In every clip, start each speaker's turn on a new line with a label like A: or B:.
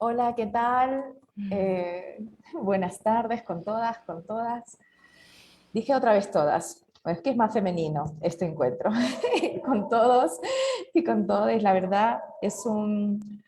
A: Hola, ¿qué tal?
B: Mm.
A: Eh, Buenas tardes con todas, con todas. Dije otra vez todas, es que es más femenino este encuentro. Con todos y con todas, la verdad es un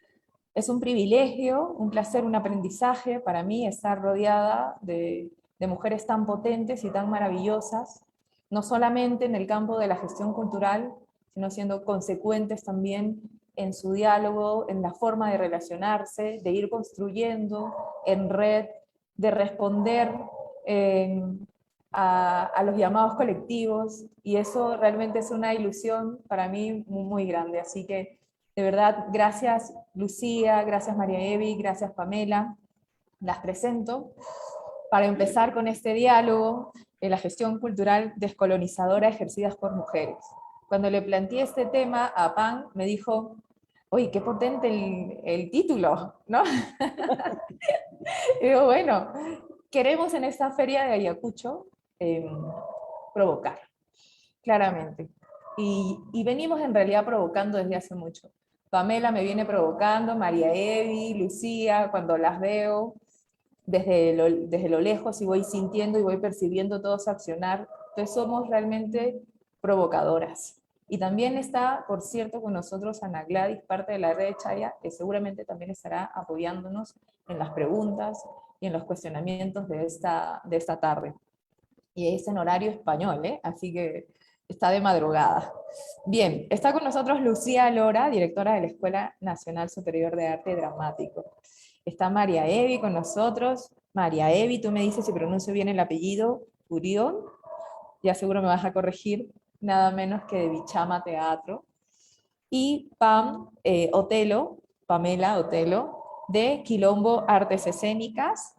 A: privilegio, un placer, un aprendizaje para mí estar rodeada de mujeres tan potentes y tan maravillosas, no solamente en el campo de la gestión cultural, sino siendo consecuentes también en su diálogo, en la forma de relacionarse, de ir construyendo en red, de responder eh, a los llamados colectivos, y eso realmente es una ilusión para mí muy, muy grande. Así que de verdad, gracias Lucía, gracias María Evi, gracias Pamela. Las presento para empezar con este diálogo en la gestión cultural descolonizadora ejercidas por mujeres. Cuando le planteé este tema a Pan, me dijo, oye, qué potente el título, ¿no? Y digo, bueno, queremos en esta feria de Ayacucho eh, provocar, claramente. Y venimos en realidad provocando desde hace mucho. Pamela me viene provocando, María Evi, Lucía, cuando las veo desde lo lejos y voy sintiendo y voy percibiendo todo su accionar. Entonces somos realmente provocadoras. Y también está, por cierto, con nosotros Ana Gladys, parte de la red de Chaya, que seguramente también estará apoyándonos en las preguntas y en los cuestionamientos de esta tarde. Y es en horario español, ¿eh? Así que está de madrugada. Bien, está con nosotros Lucía Lora, directora de la Escuela Nacional Superior de Arte Dramático. Está María Evi con nosotros. María Evi, tú me dices si pronuncio bien el apellido, Urión, ya seguro me vas a corregir, nada menos que de Bichama Teatro. Y Pam Otelo, Pamela Otelo, de Quilombo Artes Escénicas,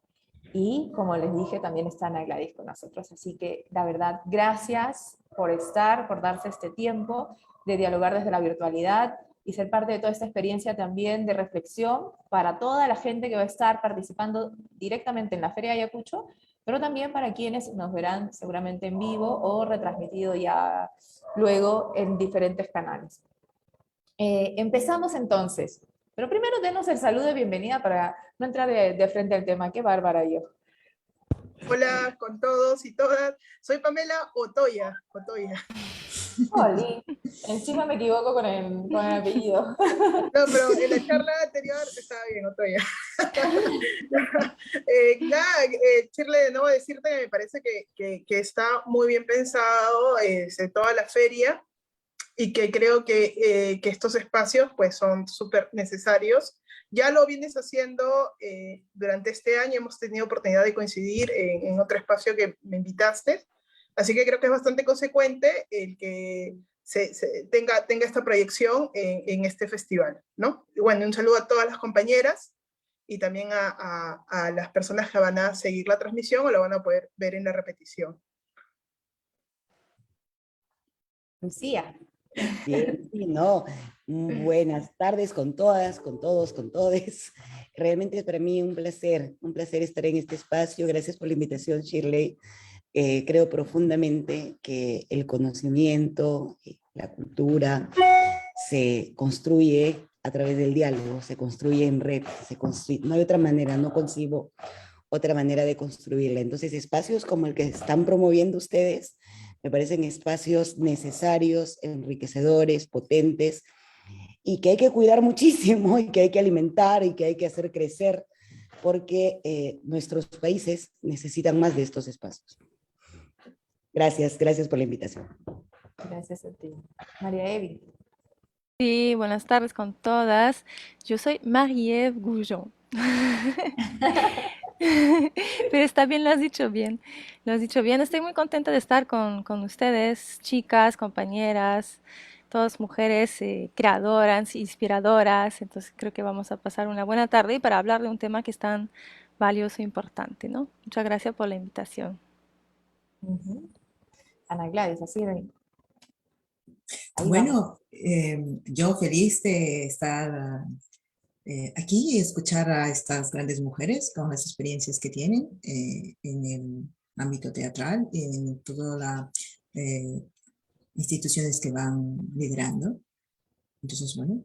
A: y como les dije, también está Ana Gladys con nosotros. Así que, la verdad, gracias por estar, por darse este tiempo de dialogar desde la virtualidad y ser parte de toda esta experiencia también de reflexión para toda la gente que va a estar participando directamente en la Feria de Ayacucho, pero también para quienes nos verán seguramente en vivo o retransmitido ya luego en diferentes canales. Empezamos entonces, pero primero denos el saludo de bienvenida para no entrar de frente al tema. Qué bárbara yo.
C: Hola con todos y todas. Soy Pamela Otoya.
A: Oli, encima me equivoco con el apellido.
C: No, pero en la charla anterior estaba bien, Otoya. Nada, Shirley, de nuevo decirte que me parece que está muy bien pensado toda la feria y que creo que estos espacios pues son súper necesarios. Ya lo vienes haciendo durante este año, hemos tenido oportunidad de coincidir en otro espacio que me invitaste, así que creo que es bastante consecuente el que tenga esta proyección en este festival, ¿no? Y bueno, un saludo a todas las compañeras y también a las personas que van a seguir la transmisión o lo van a poder ver en la repetición.
A: Lucía.
B: Bien, sí, no. Buenas tardes con todas, con todos, con todes. Realmente es para mí un placer estar en este espacio. Gracias por la invitación, Shirley. Creo profundamente que el conocimiento, la cultura, se construye a través del diálogo, se construye en red, no hay otra manera, no concibo otra manera de construirla. Entonces, espacios como el que están promoviendo ustedes me parecen espacios necesarios, enriquecedores, potentes, y que hay que cuidar muchísimo, y que hay que alimentar, y que hay que hacer crecer, porque nuestros países necesitan más de estos espacios. Gracias, gracias por la invitación.
A: Gracias a ti. María Evi.
D: Sí, buenas tardes con todas. Yo soy Marie-Ève Goujon. Pero está bien, lo has dicho bien. Lo has dicho bien. Estoy muy contenta de estar con ustedes, chicas, compañeras, todas mujeres creadoras, inspiradoras. Entonces creo que vamos a pasar una buena tarde y para hablar de un tema que es tan valioso e importante, ¿no? Muchas gracias por la invitación.
A: Ana Gladys, así de ahí vamos.
E: Bueno, yo feliz de estar aquí y escuchar a estas grandes mujeres con las experiencias que tienen en el ámbito teatral y en todas las instituciones que van liderando. Entonces, bueno,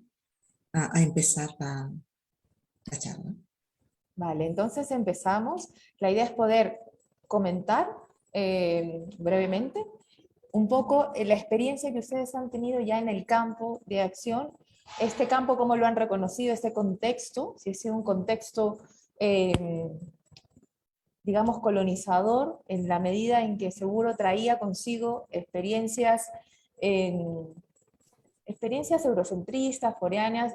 E: a empezar la charla.
A: Vale, entonces empezamos. La idea es poder comentar brevemente un poco la experiencia que ustedes han tenido ya en el campo de acción, este campo, cómo lo han reconocido, este contexto, si es un contexto, digamos, colonizador, en la medida en que seguro traía consigo experiencias, experiencias eurocentristas, foráneas,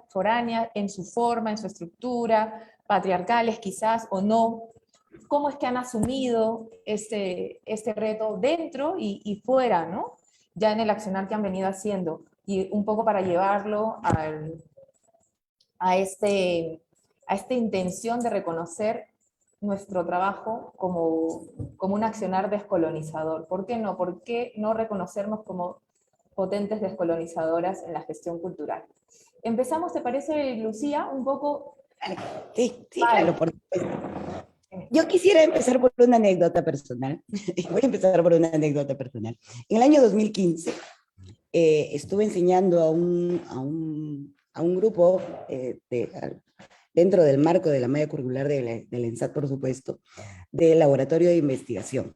A: en su forma, en su estructura, patriarcales quizás o no. ¿Cómo es que han asumido este reto dentro y fuera, ¿no? Ya en el accionar que han venido haciendo, y un poco para llevarlo a esta intención de reconocer nuestro trabajo como un accionar descolonizador. ¿Por qué no? ¿Por qué no reconocernos como potentes descolonizadoras en la gestión cultural? Empezamos, ¿te parece, Lucía? Un poco...
B: Sí, sí,
A: Vale.
B: claro, por supuesto. Yo quisiera empezar por una anécdota personal. Voy a empezar por una anécdota personal. En el año 2015 estuve enseñando a un grupo dentro del marco de la malla curricular del ENSAT, por supuesto, del laboratorio de investigación.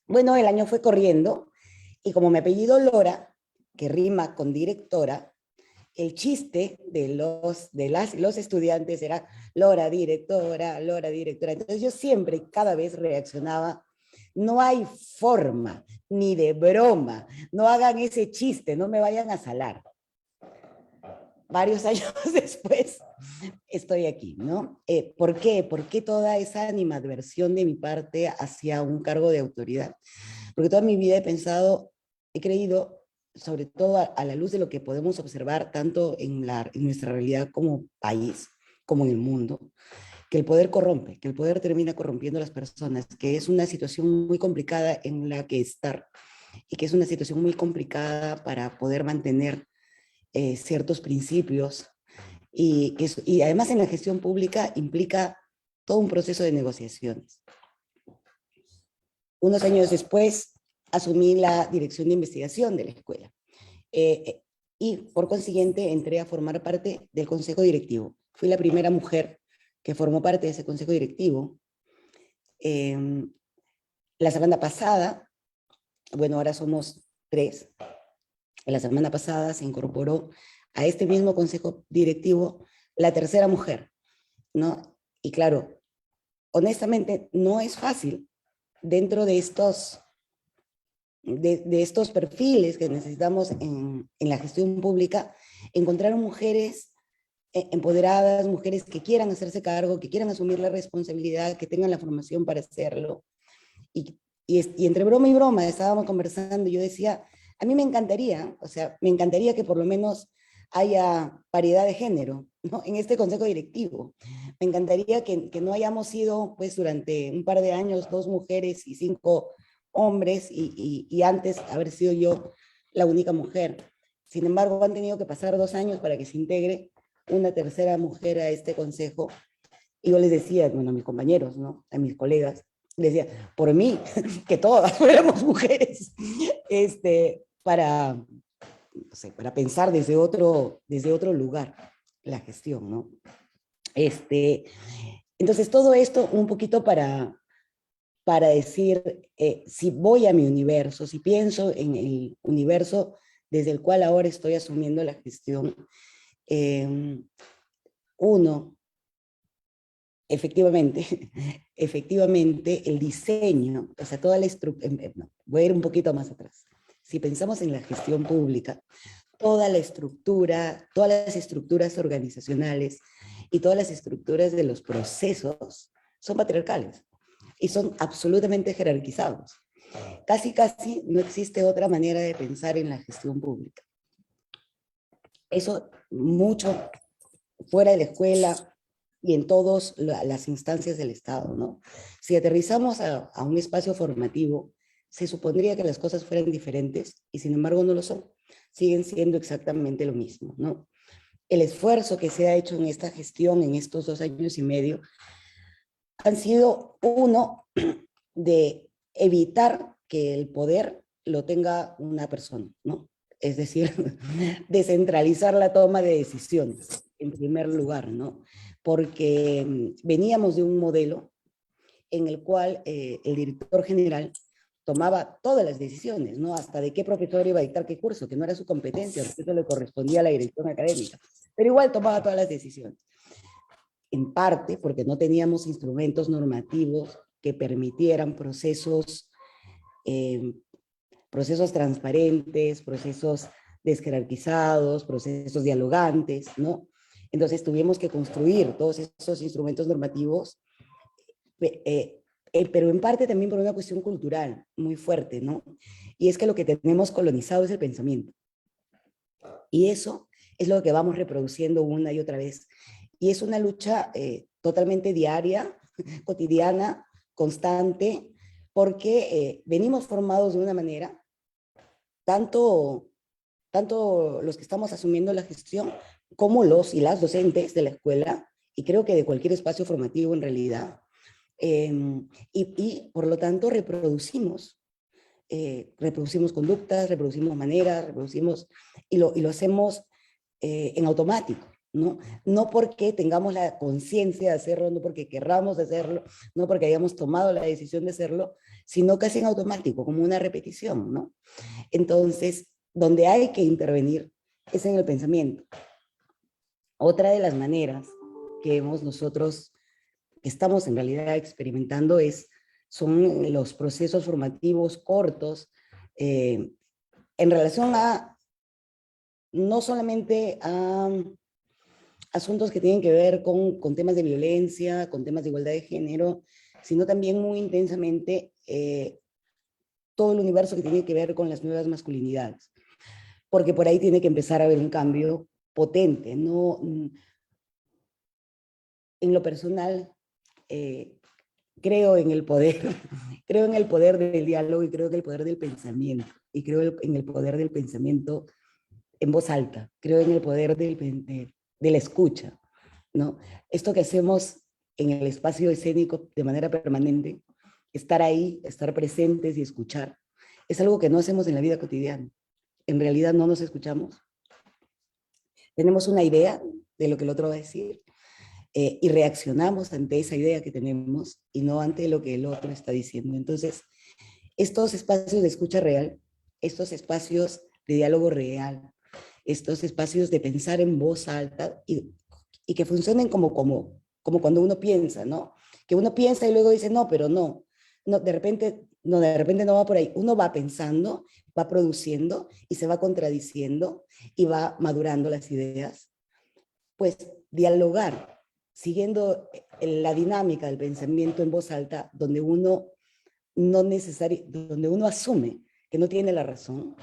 B: Bueno, el año fue corriendo y como mi apellido Lora, que rima con directora, el chiste de los estudiantes era Lora, directora, Lora, directora. Entonces yo siempre, cada vez reaccionaba, no hay forma, ni de broma, no hagan ese chiste, no me vayan a salar. Varios años después estoy aquí, ¿no? ¿Por qué? ¿Por qué toda esa animadversión de mi parte hacia un cargo de autoridad? Porque toda mi vida he pensado, he creído, sobre todo a la luz de lo que podemos observar tanto en nuestra realidad como país, como en el mundo, que el poder corrompe, que el poder termina corrompiendo a las personas, que es una situación muy complicada en la que estar y que es una situación muy complicada para poder mantener ciertos principios y además en la gestión pública implica todo un proceso de negociaciones. Unos años después asumí la dirección de investigación de la escuela y por consiguiente entré a formar parte del consejo directivo. Fui la primera mujer que formó parte de ese consejo directivo. La semana pasada, bueno, ahora somos 3, la semana pasada se incorporó a este mismo consejo directivo la tercera mujer, ¿no? Y claro, honestamente no es fácil dentro de estos perfiles que necesitamos en la gestión pública, encontrar mujeres empoderadas, mujeres que quieran hacerse cargo, que quieran asumir la responsabilidad, que tengan la formación para hacerlo. Y entre broma y broma estábamos conversando y yo decía, a mí me encantaría, o sea, me encantaría que por lo menos haya paridad de género, ¿no? En este consejo directivo. Me encantaría que no hayamos sido, pues, durante un par de años, 2 mujeres y 5 hombres, y antes haber sido yo la única mujer. Sin embargo, han tenido que pasar 2 años para que se integre una tercera mujer a este consejo. Y yo les decía, bueno, a mis compañeros, ¿no? A mis colegas, les decía, por mí, que todas fuéramos mujeres, para, no sé, para pensar desde otro lugar la gestión, ¿no? Entonces, todo esto un poquito para decir, si voy a mi universo, si pienso en el universo desde el cual ahora estoy asumiendo la gestión, uno, efectivamente, el diseño, o sea, toda la estructura, no, voy a ir un poquito más atrás. Si pensamos en la gestión pública, toda la estructura, todas las estructuras organizacionales y todas las estructuras de los procesos son patriarcales y son absolutamente jerarquizados. Casi no existe otra manera de pensar en la gestión pública. Eso mucho fuera de la escuela y en todas las instancias del Estado, ¿no? Si aterrizamos a un espacio formativo, se supondría que las cosas fueran diferentes y sin embargo no lo son. Siguen siendo exactamente lo mismo, ¿no? El esfuerzo que se ha hecho en esta gestión en estos 2 años y medio han sido, uno, de evitar que el poder lo tenga una persona, ¿no? Es decir, descentralizar la toma de decisiones. en primer lugar, ¿no? Porque veníamos de un modelo en el cual el director general tomaba todas las decisiones, ¿no? Hasta de qué profesor iba a dictar qué curso, que no era su competencia, porque eso le correspondía a la dirección académica, pero igual tomaba todas las decisiones. En parte porque no teníamos instrumentos normativos que permitieran procesos transparentes, procesos desjerarquizados, procesos dialogantes, ¿no? Entonces tuvimos que construir todos esos instrumentos normativos, pero en parte también por una cuestión cultural muy fuerte, ¿no? Y es que lo que tenemos colonizado es el pensamiento. Y eso es lo que vamos reproduciendo una y otra vez. Y es una lucha totalmente diaria, cotidiana, constante, porque venimos formados de una manera, tanto los que estamos asumiendo la gestión como los y las docentes de la escuela, y creo que de cualquier espacio formativo en realidad. Y por lo tanto reproducimos conductas, reproducimos maneras, y lo hacemos en automático, ¿no? No porque tengamos la conciencia de hacerlo, no porque querramos hacerlo, no porque hayamos tomado la decisión de hacerlo, sino casi en automático, como una repetición, ¿no? Entonces, donde hay que intervenir es en el pensamiento. Otra de las maneras que nosotros estamos en realidad experimentando son los procesos formativos cortos en relación a no solamente a asuntos que tienen que ver con temas de violencia, con temas de igualdad de género, sino también muy intensamente todo el universo que tiene que ver con las nuevas masculinidades, porque por ahí tiene que empezar a haber un cambio potente, ¿no? En lo personal, creo en el poder, creo en el poder del diálogo y creo en el poder del pensamiento, y creo en el poder del pensamiento en voz alta, creo en el poder de la escucha, ¿no? Esto que hacemos en el espacio escénico de manera permanente, estar ahí, estar presentes y escuchar, es algo que no hacemos en la vida cotidiana. En realidad no nos escuchamos. Tenemos una idea de lo que el otro va a decir, y reaccionamos ante esa idea que tenemos y no ante lo que el otro está diciendo. Entonces, estos espacios de escucha real, estos espacios de diálogo real, estos espacios de pensar en voz alta y que funcionen como cuando uno piensa, ¿no? Que uno piensa y luego dice, no, pero no, de repente no va por ahí. Uno va pensando, va produciendo y se va contradiciendo y va madurando las ideas. Pues dialogar, siguiendo la dinámica del pensamiento en voz alta, donde uno donde uno asume que no tiene la razón,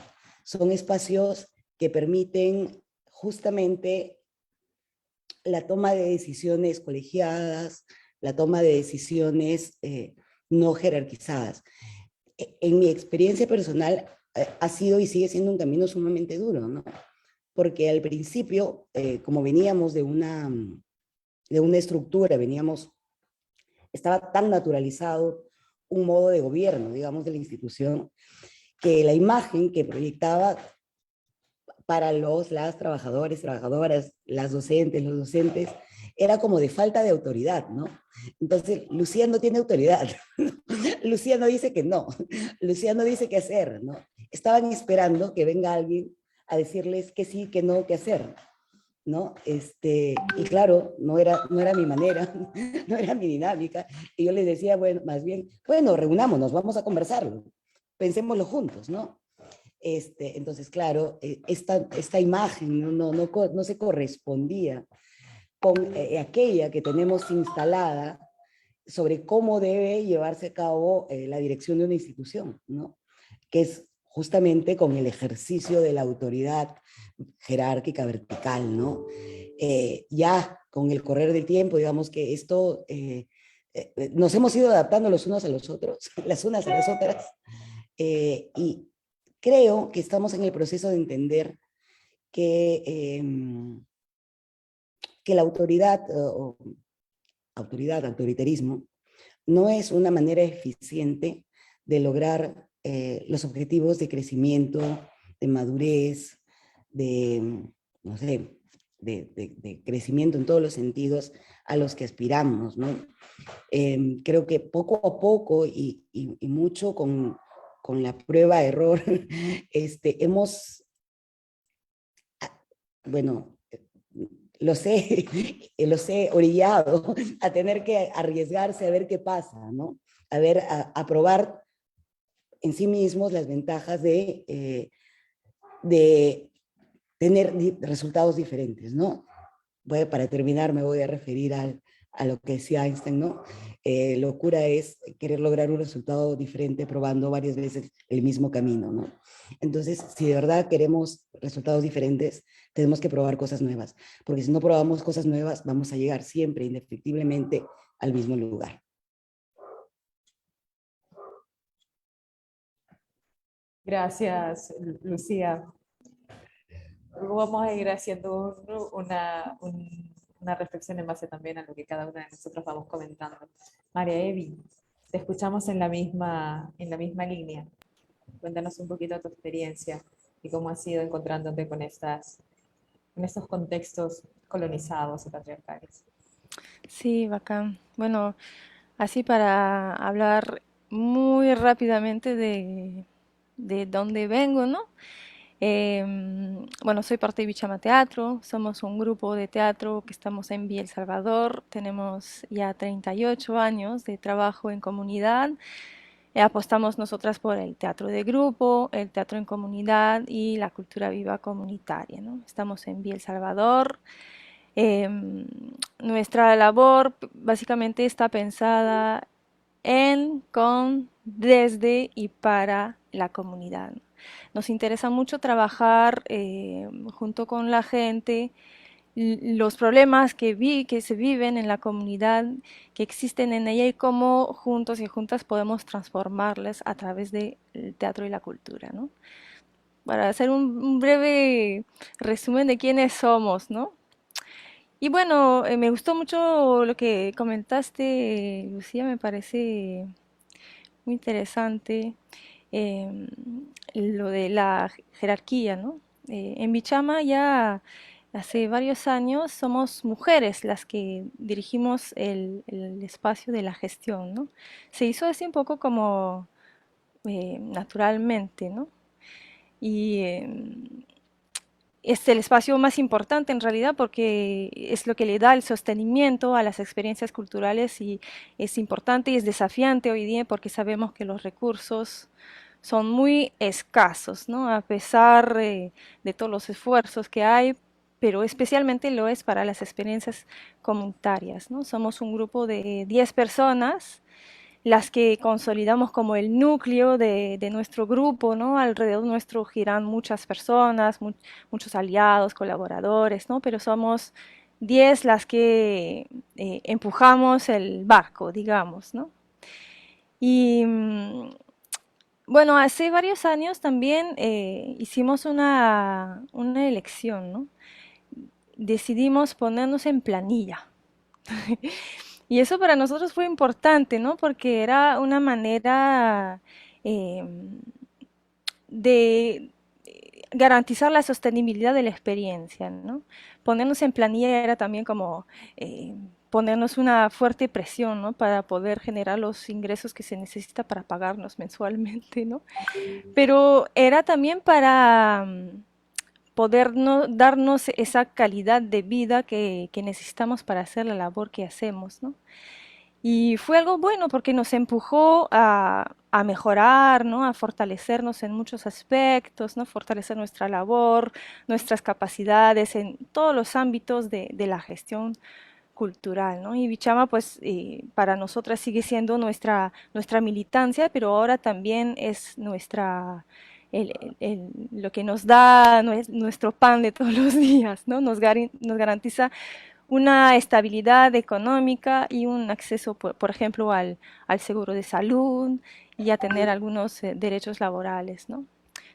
B: son espacios que permiten justamente la toma de decisiones colegiadas, la toma de decisiones no jerarquizadas. En mi experiencia personal ha sido y sigue siendo un camino sumamente duro, ¿no? Porque al principio, como veníamos de una estructura, estaba tan naturalizado un modo de gobierno, digamos, de la institución, que la imagen que proyectaba para las trabajadores, trabajadoras, las docentes, los docentes, era como de falta de autoridad, ¿no? Entonces, Lucía no tiene autoridad. Lucía no dice que no. Lucía no dice qué hacer, ¿no? Estaban esperando que venga alguien a decirles que sí, que no, qué hacer, ¿no? Y claro, no era mi manera, no era mi dinámica. Y yo les decía, bueno, más bien, bueno, reunámonos, vamos a conversarlo, pensémoslo juntos, ¿no? Entonces, claro, esta imagen no se correspondía con aquella que tenemos instalada sobre cómo debe llevarse a cabo la dirección de una institución, ¿no? Que es justamente con el ejercicio de la autoridad jerárquica vertical, ¿no? Ya con el correr del tiempo, digamos que esto, nos hemos ido adaptando los unos a los otros, las unas a las otras, y creo que estamos en el proceso de entender que la autoridad, autoritarismo, no es una manera eficiente de lograr los objetivos de crecimiento, de madurez, no sé, de crecimiento en todos los sentidos a los que aspiramos, ¿no? Creo que poco a poco y mucho con la prueba-error, hemos, bueno, los he orillado a tener que arriesgarse a ver qué pasa, ¿no? A probar en sí mismos las ventajas de tener resultados diferentes, ¿no? Para terminar, me voy a referir a lo que decía Einstein, ¿no? Locura es querer lograr un resultado diferente probando varias veces el mismo camino, ¿no? Entonces, si de verdad queremos resultados diferentes, tenemos que probar cosas nuevas, porque si no probamos cosas nuevas, vamos a llegar siempre, indefectiblemente, al mismo lugar.
A: Gracias, Lucía. Luego vamos a ir haciendo una reflexión en base también a lo que cada una de nosotros vamos comentando. María Evi, te escuchamos en la misma línea. Cuéntanos un poquito tu experiencia y cómo has ido encontrándote con estos contextos colonizados y patriarcales.
D: Sí, bacán. Bueno, así para hablar muy rápidamente de dónde vengo, ¿no? Bueno, soy parte de Bichama Teatro, somos un grupo de teatro que estamos en Villa El Salvador, tenemos ya 38 años de trabajo en comunidad, apostamos nosotras por el teatro de grupo, el teatro en comunidad y la cultura viva comunitaria, ¿no? Estamos en Villa El Salvador. Nuestra labor básicamente está pensada en, con, desde y para la comunidad. Nos interesa mucho trabajar junto con la gente los problemas que se viven en la comunidad, que existen en ella y cómo juntos y juntas podemos transformarles a través del teatro y la cultura, ¿no? Para hacer un breve resumen de quiénes somos, ¿no? Y bueno, me gustó mucho lo que comentaste, Lucía, me parece muy interesante em, lo de la jerarquía, ¿no? En Bichama ya hace varios años somos mujeres las que dirigimos el espacio de la gestión, ¿no? Se hizo así un poco como naturalmente, ¿no? Y es el espacio más importante en realidad porque es lo que le da el sostenimiento a las experiencias culturales y es importante y es desafiante hoy día porque sabemos que los recursos son muy escasos, ¿no? A pesar de todos los esfuerzos que hay, pero especialmente lo es para las experiencias comunitarias, ¿no? Somos un grupo de 10 personas las que consolidamos como el núcleo de nuestro grupo, ¿no? Alrededor nuestro giran muchas personas, muchos aliados, colaboradores, ¿no? Pero somos 10 las que empujamos el barco, digamos, ¿no? Y bueno, hace varios años también hicimos una elección, ¿no? Decidimos ponernos en planilla. Y eso para nosotros fue importante, ¿no? Porque era una manera eh, de garantizar la sostenibilidad de la experiencia, ¿no? Ponernos en planilla era también como ponernos una fuerte presión, ¿no? Para poder generar los ingresos que se necesita para pagarnos mensualmente, ¿no? Pero era también para poder darnos esa calidad de vida que necesitamos para hacer la labor que hacemos, ¿no? Y fue algo bueno porque nos empujó a mejorar, ¿no? A fortalecernos en muchos aspectos, ¿no? Fortalecer nuestra labor, nuestras capacidades en todos los ámbitos de la gestión cultural, ¿no? Y Bichama, pues, para nosotras sigue siendo nuestra militancia, pero ahora también es lo que nos da nuestro pan de todos los días, ¿no? Nos garantiza una estabilidad económica y un acceso, por ejemplo, al seguro de salud y a tener algunos derechos laborales, ¿no?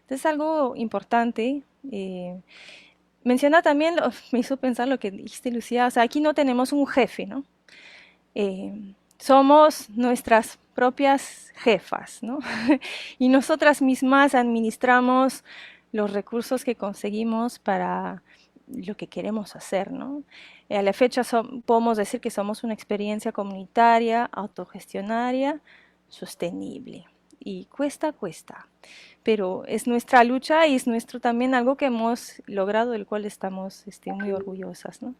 D: Entonces, algo importante. Menciona también, me hizo pensar lo que dijiste, Lucía, o sea, aquí no tenemos un jefe, ¿no? Somos nuestras propias jefas, ¿no? Y nosotras mismas administramos los recursos que conseguimos para lo que queremos hacer, ¿no? A la fecha podemos decir que somos una experiencia comunitaria, autogestionaria, sostenible. Y cuesta, pero es nuestra lucha y es nuestro también algo que hemos logrado, del cual estamos muy orgullosas, ¿no?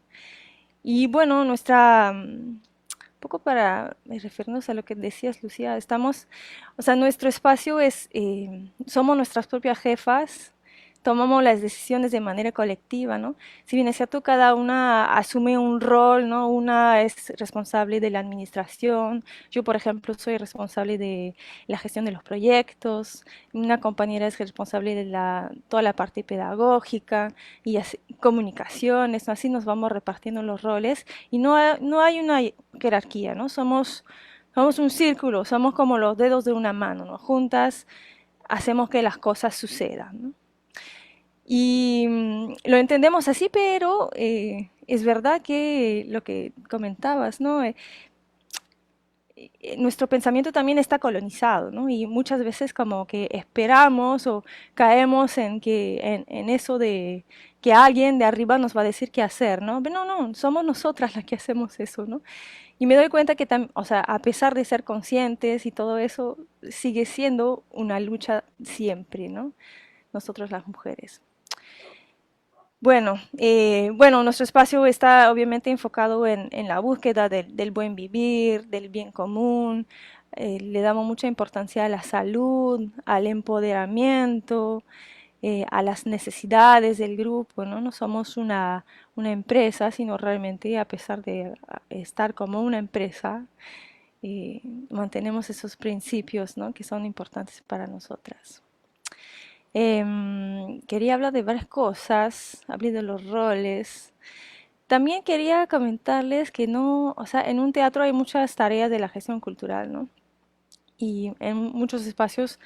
D: Y bueno, un poco para referirnos a lo que decías, Lucía, o sea, nuestro espacio es, somos nuestras propias jefas, tomamos las decisiones de manera colectiva, ¿no? Si bien es cierto, cada una asume un rol, ¿no? Una es responsable de la administración, yo, por ejemplo, soy responsable de la gestión de los proyectos, una compañera es responsable de toda la parte pedagógica y así, comunicaciones, ¿no? Así nos vamos repartiendo los roles y no hay una jerarquía, ¿no? Somos un círculo, somos como los dedos de una mano, ¿no? Juntas hacemos que las cosas sucedan, ¿no? Y lo entendemos así, pero es verdad que lo que comentabas, ¿no? Nuestro pensamiento también está colonizado, ¿no? Y muchas veces como que esperamos o caemos en eso de que alguien de arriba nos va a decir qué hacer, ¿no? Pero no, somos nosotras las que hacemos eso, ¿no? Y me doy cuenta que, o sea, a pesar de ser conscientes y todo eso, sigue siendo una lucha siempre, ¿no? Nosotros las mujeres. Bueno, nuestro espacio está obviamente enfocado en la búsqueda del buen vivir, del bien común. Le damos mucha importancia a la salud, al empoderamiento, a las necesidades del grupo, ¿no? No somos una empresa, sino realmente, a pesar de estar como una empresa, mantenemos esos principios, ¿no? Que son importantes para nosotras. Quería hablar de varias cosas, hablé de los roles. También quería comentarles que no, o sea, en un teatro hay muchas tareas de la gestión cultural, ¿no? Y en muchos espacios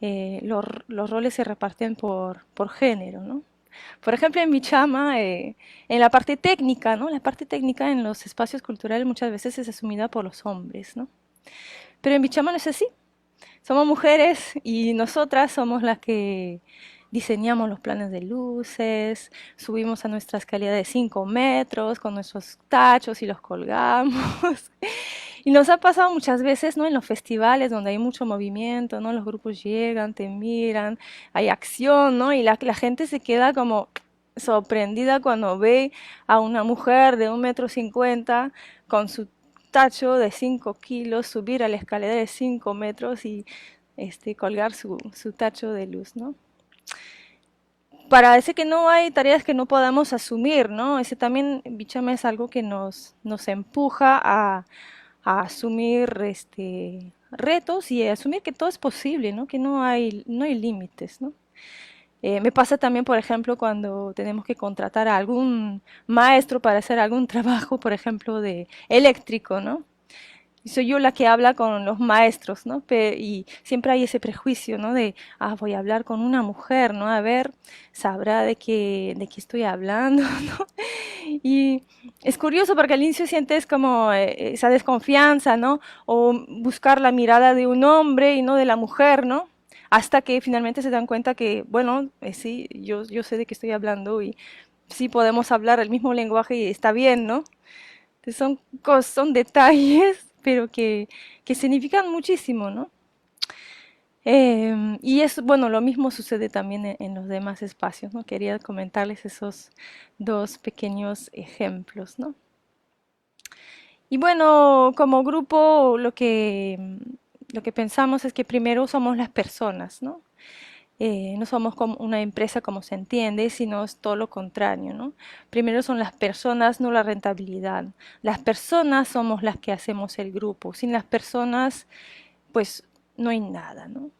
D: los roles se reparten por género, ¿no? Por ejemplo, en mi chama, en la parte técnica, ¿no? La parte técnica en los espacios culturales muchas veces es asumida por los hombres, ¿no? Pero en mi chama no es así. Somos mujeres y nosotras somos las que diseñamos los planes de luces, subimos a nuestra escalera de 5 metros con nuestros tachos y los colgamos. Y nos ha pasado muchas veces, ¿no? En los festivales donde hay mucho movimiento, ¿no? Los grupos llegan, te miran, hay acción, ¿no? Y la gente se queda como sorprendida cuando ve a una mujer de 1,50 m con su tacho de 5 kilos subir a la escalera de 5 metros y colgar su tacho de luz, ¿no? Para decir que no hay tareas que no podamos asumir, ¿no? Ese también, Bichama, es algo que nos empuja a asumir retos y a asumir que todo es posible, ¿no? Que no hay límites, ¿no? Me pasa también, por ejemplo, cuando tenemos que contratar a algún maestro para hacer algún trabajo, por ejemplo, de eléctrico, ¿no? Y soy yo la que habla con los maestros, ¿no? Y siempre hay ese prejuicio, ¿no? De, voy a hablar con una mujer, ¿no? A ver, sabrá de qué estoy hablando, ¿no? Y es curioso porque al inicio sientes como esa desconfianza, ¿no? O buscar la mirada de un hombre y no de la mujer, ¿no? Hasta que finalmente se dan cuenta que, bueno, sí, yo sé de qué estoy hablando y sí podemos hablar el mismo lenguaje y está bien, ¿no? Entonces son detalles, pero que significan muchísimo, ¿no? Y es, bueno, lo mismo sucede también en los demás espacios, ¿no? Quería comentarles esos dos pequeños ejemplos, ¿no? Y bueno, como grupo lo que pensamos es que primero somos las personas, ¿no? No somos como una empresa como se entiende, sino es todo lo contrario, ¿no? Primero son las personas, no la rentabilidad. Las personas somos las que hacemos el grupo. Sin las personas, pues no hay nada, ¿no?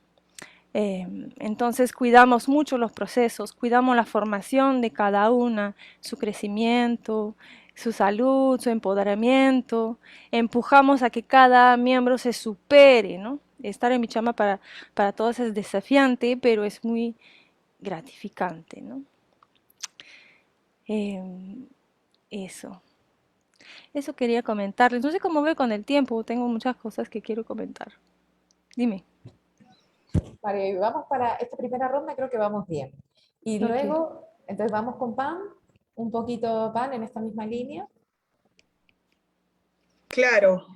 D: Entonces cuidamos mucho los procesos, cuidamos la formación de cada una, su crecimiento, su salud, su empoderamiento, empujamos a que cada miembro se supere, ¿no? Estar en mi chama para todos es desafiante, pero es muy gratificante, ¿no? Em, eso, eso quería comentarles. No sé cómo veo con el tiempo, tengo muchas cosas que quiero comentar. Dime.
A: María, y vamos para esta primera ronda, creo que vamos bien. Y
D: Ok.
A: luego, entonces vamos con Pam, un poquito, Pan, en esta misma línea?
C: Claro.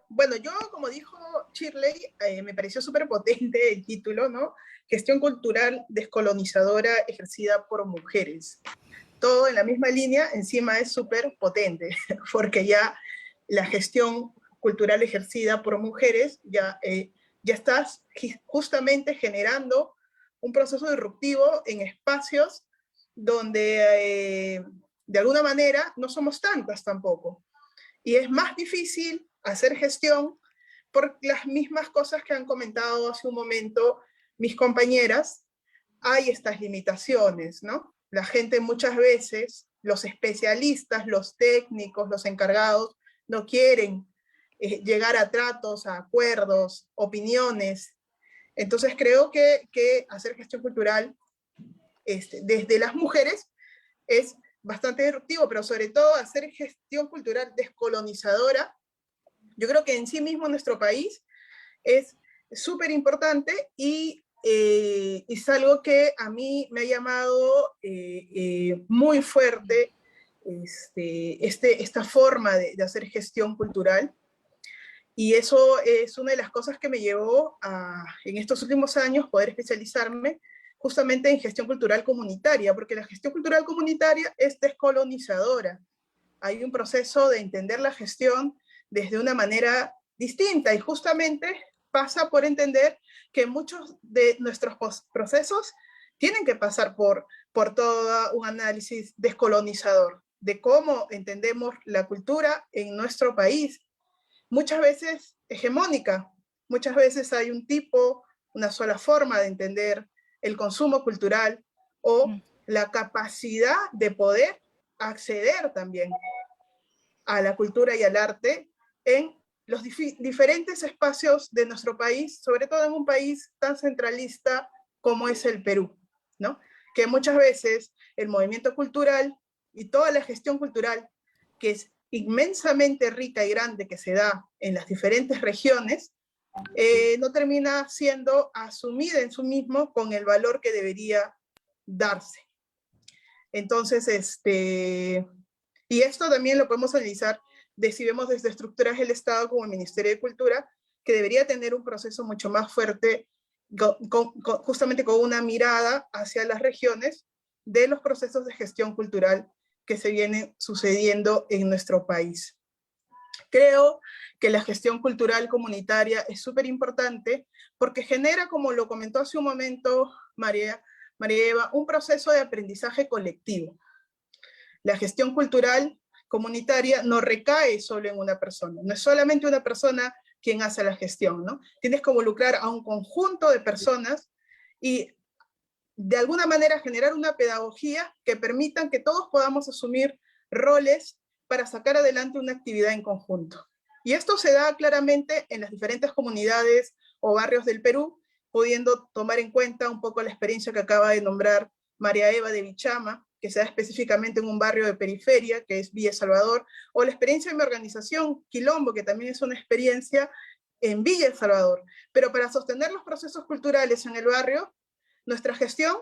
C: Bueno, yo, como dijo Shirley, me pareció súper potente el título, ¿no? Gestión cultural descolonizadora ejercida por mujeres. Todo en la misma línea, encima es súper potente, porque ya la gestión cultural ejercida por mujeres ya estás justamente generando un proceso disruptivo en espacios donde de alguna manera no somos tantas tampoco. Y es más difícil hacer gestión por las mismas cosas que han comentado hace un momento mis compañeras. Hay estas limitaciones, ¿no? La gente muchas veces, los especialistas, los técnicos, los encargados, no quieren llegar a tratos, a acuerdos, opiniones. Entonces creo que hacer gestión cultural desde las mujeres es bastante disruptivo, pero sobre todo hacer gestión cultural descolonizadora. Yo creo que en sí mismo nuestro país es súper importante y es algo que a mí me ha llamado muy fuerte esta forma de hacer gestión cultural. Y eso es una de las cosas que me llevó a, en estos últimos años, poder especializarme justamente en gestión cultural comunitaria, porque la gestión cultural comunitaria es descolonizadora. Hay un proceso de entender la gestión desde una manera distinta y justamente pasa por entender que muchos de nuestros procesos tienen que pasar por todo un análisis descolonizador de cómo entendemos la cultura en nuestro país. Muchas veces hegemónica, muchas veces hay un tipo, una sola forma de entender el consumo cultural o la capacidad de poder acceder también a la cultura y al arte en los diferentes espacios de nuestro país, sobre todo en un país tan centralista como es el Perú, ¿no? Que muchas veces el movimiento cultural y toda la gestión cultural, que es inmensamente rica y grande que se da en las diferentes regiones, no termina siendo asumida en sí mismo con el valor que debería darse. Entonces, y esto también lo podemos analizar si vemos desde estructuras del Estado como el Ministerio de Cultura, que debería tener un proceso mucho más fuerte, justamente con una mirada hacia las regiones de los procesos de gestión cultural que se vienen sucediendo en nuestro país. Creo que la gestión cultural comunitaria es súper importante porque genera, como lo comentó hace un momento María Eva, un proceso de aprendizaje colectivo. La gestión cultural comunitaria no recae solo en una persona, no es solamente una persona quien hace la gestión, ¿no? Tienes que involucrar a un conjunto de personas y de alguna manera generar una pedagogía que permitan que todos podamos asumir roles para sacar adelante una actividad en conjunto. Y esto se da claramente en las diferentes comunidades o barrios del Perú, pudiendo tomar en cuenta un poco la experiencia que acaba de nombrar María Eva de Bichama, que se da específicamente en un barrio de periferia, que es Villa Salvador, o la experiencia de mi organización, Quilombo, que también es una experiencia en Villa El Salvador. Pero para sostener los procesos culturales en el barrio, nuestra gestión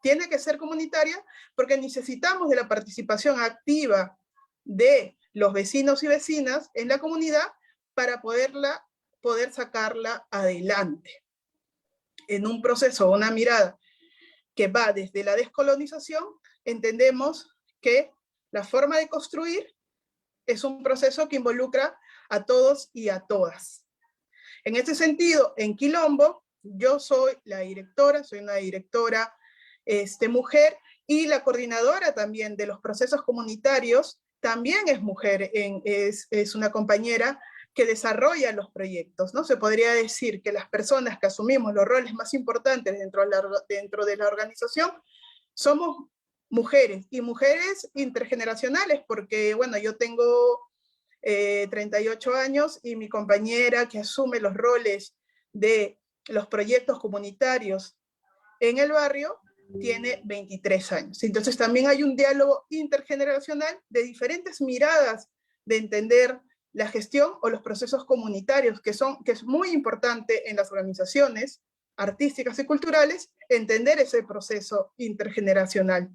C: tiene que ser comunitaria porque necesitamos de la participación activa de los vecinos y vecinas en la comunidad para poder sacarla adelante. En un proceso, una mirada que va desde la descolonización, entendemos que la forma de construir es un proceso que involucra a todos y a todas. En este sentido, en Quilombo, yo soy la directora, soy una directora mujer, y la coordinadora también de los procesos comunitarios también es mujer, es una compañera que desarrolla los proyectos, ¿no? Se podría decir que las personas que asumimos los roles más importantes dentro de la organización somos mujeres, y mujeres intergeneracionales, porque, bueno, yo tengo 38 años y mi compañera que asume los roles de los proyectos comunitarios en el barrio tiene 23 años. Entonces también hay un diálogo intergeneracional de diferentes miradas de entender la gestión o los procesos comunitarios, que es muy importante en las organizaciones artísticas y culturales, entender ese proceso intergeneracional.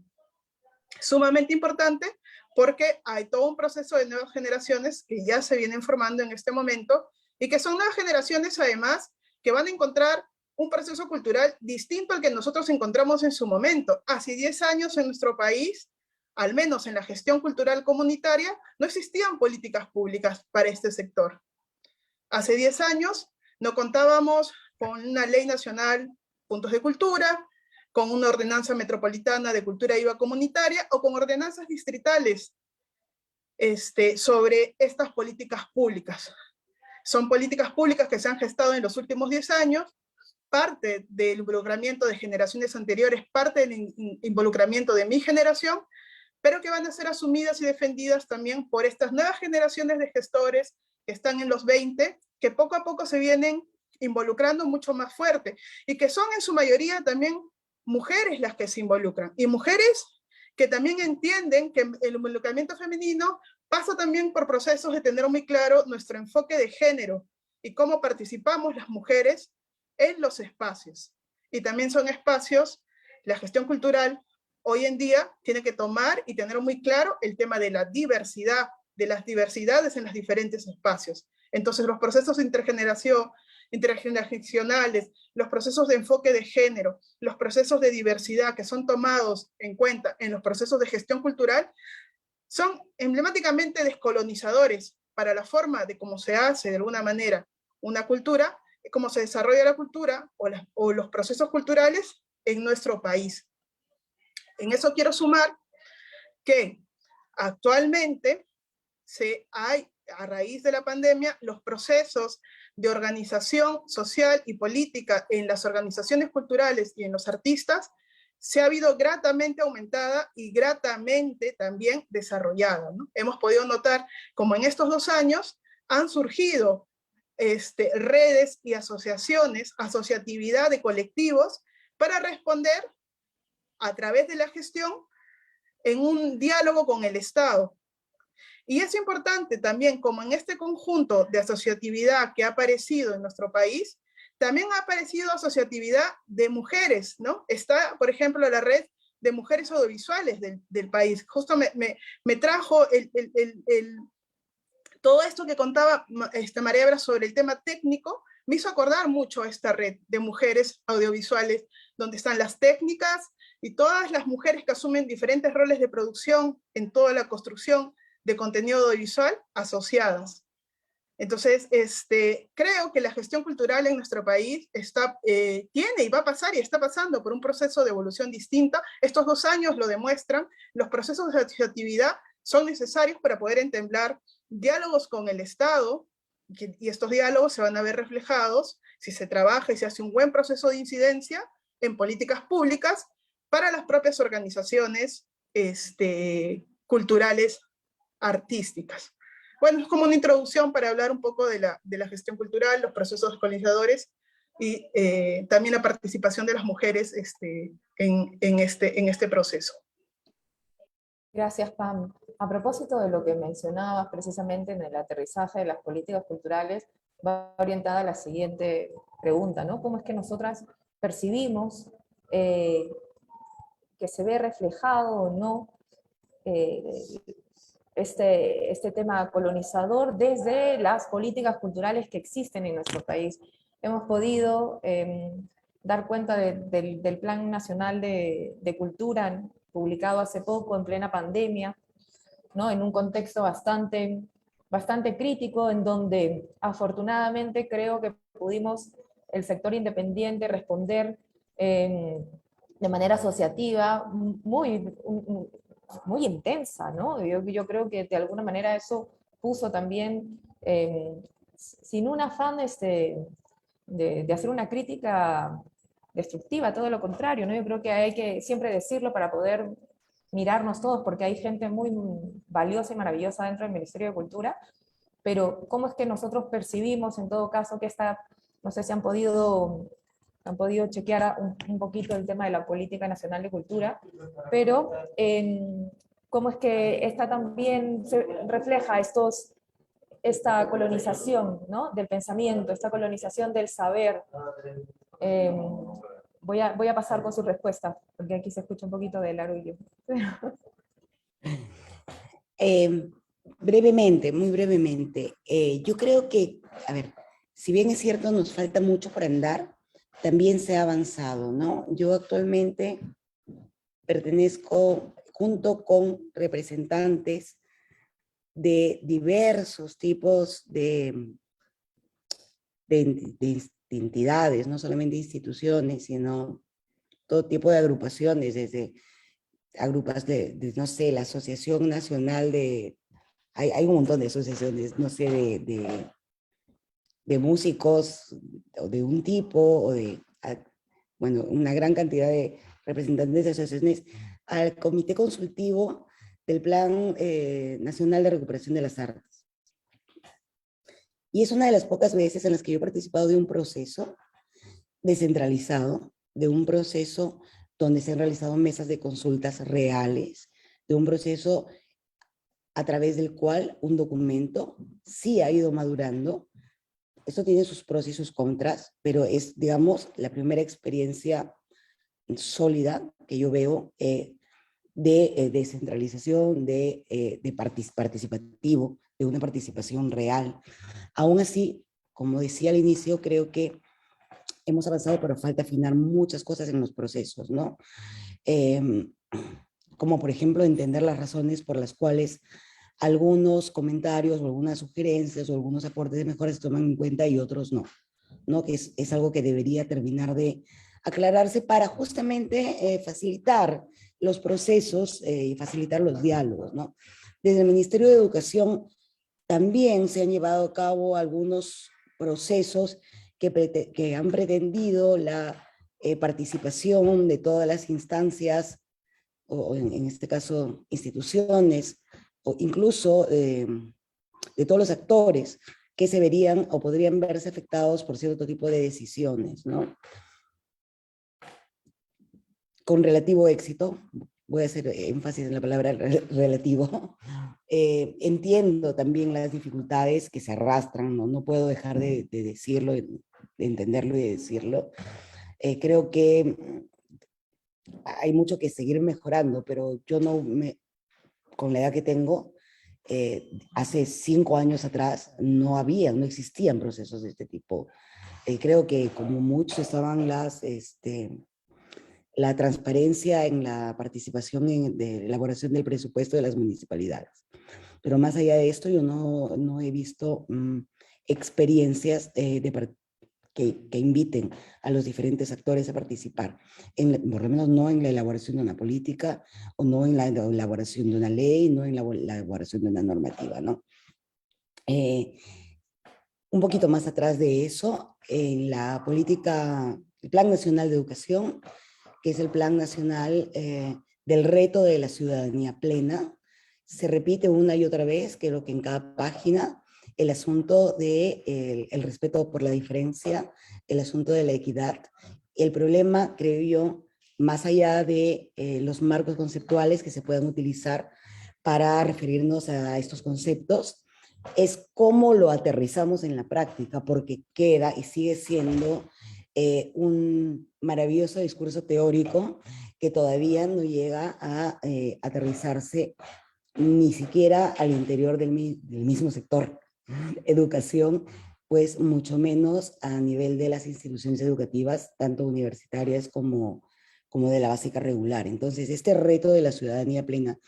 C: Sumamente importante porque hay todo un proceso de nuevas generaciones que ya se vienen formando en este momento y que son nuevas generaciones además que van a encontrar un proceso cultural distinto al que nosotros encontramos en su momento. Hace 10 años en nuestro país, al menos en la gestión cultural comunitaria, no existían políticas públicas para este sector. Hace 10 años no contábamos con una ley nacional, puntos de cultura, con una ordenanza metropolitana de cultura viva comunitaria o con ordenanzas distritales sobre estas políticas públicas. Son políticas públicas que se han gestado en los últimos 10 años, parte del involucramiento de generaciones anteriores, parte del involucramiento de mi generación, pero que van a ser asumidas y defendidas también por estas nuevas generaciones de gestores que están en los 20, que poco a poco se vienen involucrando mucho más fuerte, y que son en su mayoría también mujeres las que se involucran, y mujeres que también entienden que el involucramiento femenino pasa también por procesos de tener muy claro nuestro enfoque de género y cómo participamos las mujeres en los espacios. Y también son espacios, la gestión cultural hoy en día tiene que tomar y tener muy claro el tema de la diversidad, de las diversidades en los diferentes espacios. Entonces los procesos de intergeneracionales, los procesos de enfoque de género, los procesos de diversidad que son tomados en cuenta en los procesos de gestión cultural, son emblemáticamente descolonizadores para la forma de cómo se hace de alguna manera una cultura, cómo se desarrolla la cultura o los procesos culturales en nuestro país. En eso quiero sumar que actualmente hay, a raíz de la pandemia, los procesos de organización social y política en las organizaciones culturales y en los artistas se ha habido gratamente aumentada y gratamente también desarrollada, ¿no? Hemos podido notar como en estos 2 años han surgido redes y asociaciones, asociatividad de colectivos para responder a través de la gestión en un diálogo con el Estado. Y es importante también, como en este conjunto de asociatividad que ha aparecido en nuestro país, también ha aparecido asociatividad de mujeres, ¿no? Está, por ejemplo, la red de mujeres audiovisuales del país. Justo me trajo todo esto que contaba María Ebra sobre el tema técnico, me hizo acordar mucho a esta red de mujeres audiovisuales, donde están las técnicas y todas las mujeres que asumen diferentes roles de producción en toda la construcción de contenido audiovisual asociadas. Entonces, creo que la gestión cultural en nuestro país tiene y va a pasar y está pasando por un proceso de evolución distinta. Estos 2 años lo demuestran. Los procesos de asociatividad son necesarios para poder entablar diálogos con el Estado, y estos diálogos se van a ver reflejados si se trabaja y se hace un buen proceso de incidencia en políticas públicas para las propias organizaciones culturales artísticas. Bueno, es como una introducción para hablar un poco de la gestión cultural, los procesos colonizadores y también la participación de las mujeres en este proceso.
A: Gracias, Pam. A propósito de lo que mencionabas precisamente en el aterrizaje de las políticas culturales, va orientada a la siguiente pregunta, ¿no? ¿Cómo es que nosotras percibimos que se ve reflejado o no este tema colonizador desde las políticas culturales que existen en nuestro país? Hemos podido dar cuenta del Plan Nacional de Cultura, publicado hace poco, en plena pandemia, ¿no? En un contexto bastante crítico, en donde afortunadamente creo que pudimos, el sector independiente, responder de manera asociativa muy intensa, ¿no? Yo creo que de alguna manera eso puso también, sin un afán de hacer una crítica destructiva, todo lo contrario, ¿no? Yo creo que hay que siempre decirlo para poder mirarnos todos, porque hay gente muy valiosa y maravillosa dentro del Ministerio de Cultura, pero ¿cómo es que nosotros percibimos en todo caso que no sé si han podido chequear un poquito el tema de la Política Nacional de Cultura, pero cómo es que esta también se refleja esta colonización, ¿no? Del pensamiento, esta colonización del saber. Voy a pasar con su respuesta, porque aquí se escucha un poquito del arullo.
B: Eh, brevemente, muy brevemente, yo creo que, a ver, si bien es cierto, nos falta mucho por andar, también se ha avanzado, ¿no? Yo actualmente pertenezco junto con representantes de diversos tipos de entidades, no solamente instituciones, sino todo tipo de agrupaciones, desde agrupas no sé, la Asociación Nacional hay un montón de asociaciones, no sé, de músicos o de un tipo, bueno, una gran cantidad de representantes de asociaciones, al Comité Consultivo del Plan Nacional de Recuperación de las Artes. Y es una de las pocas veces en las que yo he participado de un proceso descentralizado, de un proceso donde se han realizado mesas de consultas reales, de un proceso a través del cual un documento sí ha ido madurando. Esto tiene sus pros y sus contras, pero es, digamos, la primera experiencia sólida que yo veo de descentralización, de participativo, de una participación real. Aún así, como decía al inicio, creo que hemos avanzado, pero falta afinar muchas cosas en los procesos, ¿no? Eh, como por ejemplo entender las razones por las cuales algunos comentarios o algunas sugerencias o algunos aportes de mejoras se toman en cuenta y otros no, ¿no? Que es algo que debería terminar de aclararse para justamente facilitar los procesos y facilitar los diálogos, ¿no? Desde el Ministerio de Educación también se han llevado a cabo algunos procesos que han pretendido la participación de todas las instancias, o en este caso instituciones, o incluso de todos los actores que se verían o podrían verse afectados por cierto tipo de decisiones, ¿no? Con relativo éxito, voy a hacer énfasis en la palabra relativo, entiendo también las dificultades que se arrastran, no, no puedo dejar de decirlo, de entenderlo y de decirlo. Creo que hay mucho que seguir mejorando, pero yo no con la edad que tengo, hace 5 años atrás no existían procesos de este tipo. Creo que como muchos estaban la transparencia en la participación de elaboración del presupuesto de las municipalidades. Pero más allá de esto, yo no he visto experiencias que inviten a los diferentes actores a participar, por lo menos no en la elaboración de una política, o no en la elaboración de una ley, no en la elaboración de una normativa, ¿no? Un poquito más atrás de eso, en la política, el Plan Nacional de Educación, que es el Plan Nacional del Reto de la Ciudadanía Plena, se repite una y otra vez, creo que en cada página, el asunto de el respeto por la diferencia, el asunto de la equidad. El problema, creo yo, más allá de los marcos conceptuales que se puedan utilizar para referirnos a estos conceptos, es cómo lo aterrizamos en la práctica, porque queda y sigue siendo un maravilloso discurso teórico que todavía no llega a aterrizarse ni siquiera al interior del mismo sector educación, pues mucho menos a nivel de las instituciones educativas, tanto universitarias como de la básica regular. Entonces, este reto de la ciudadanía plena,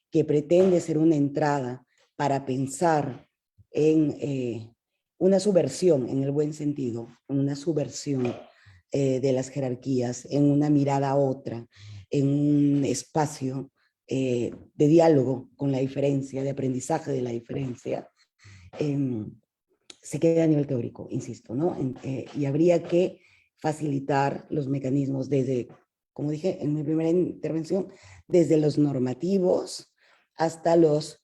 B: que pretende ser una entrada para pensar en una subversión, en el buen sentido, una subversión de las jerarquías, en una mirada a otra, en un espacio de diálogo con la diferencia, de aprendizaje de la diferencia, se queda a nivel teórico, insisto, ¿no? Y habría que facilitar los mecanismos desde, como dije en mi primera intervención, desde los normativos hasta los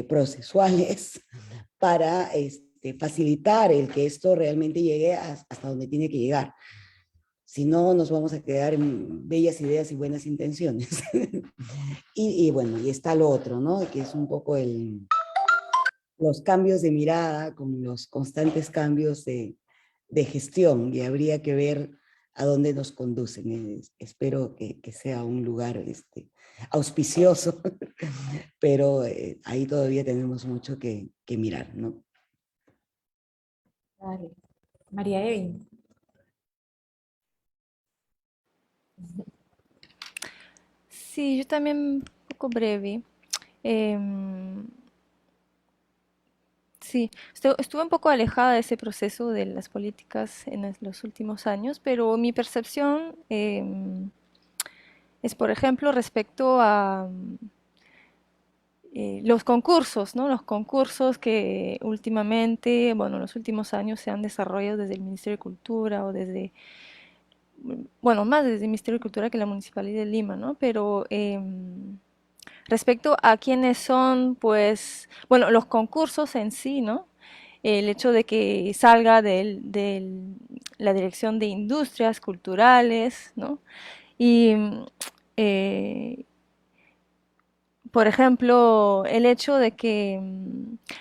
B: procesuales para facilitar el que esto realmente llegue hasta donde tiene que llegar. Si no, nos vamos a quedar en bellas ideas y buenas intenciones. y bueno, y está lo otro, ¿no? Que es un poco los cambios de mirada, con los constantes cambios de gestión, y habría que ver a dónde nos conducen. Espero que sea un lugar auspicioso, pero ahí todavía tenemos mucho que mirar, ¿no?
A: Vale. María Evin.
D: Sí, yo también un poco breve. Em, sí, estuve un poco alejada de ese proceso de las políticas en los últimos años, pero mi percepción es, por ejemplo, respecto a los concursos, ¿no? Los concursos que últimamente, bueno, en los últimos años se han desarrollado desde el Ministerio de Cultura o desde, bueno, más desde el Ministerio de Cultura que la Municipalidad de Lima, ¿no? Pero respecto a quiénes son, pues, bueno, los concursos en sí, ¿no? El hecho de que salga de la Dirección de Industrias Culturales, ¿no? Y, eh, por ejemplo, el hecho de que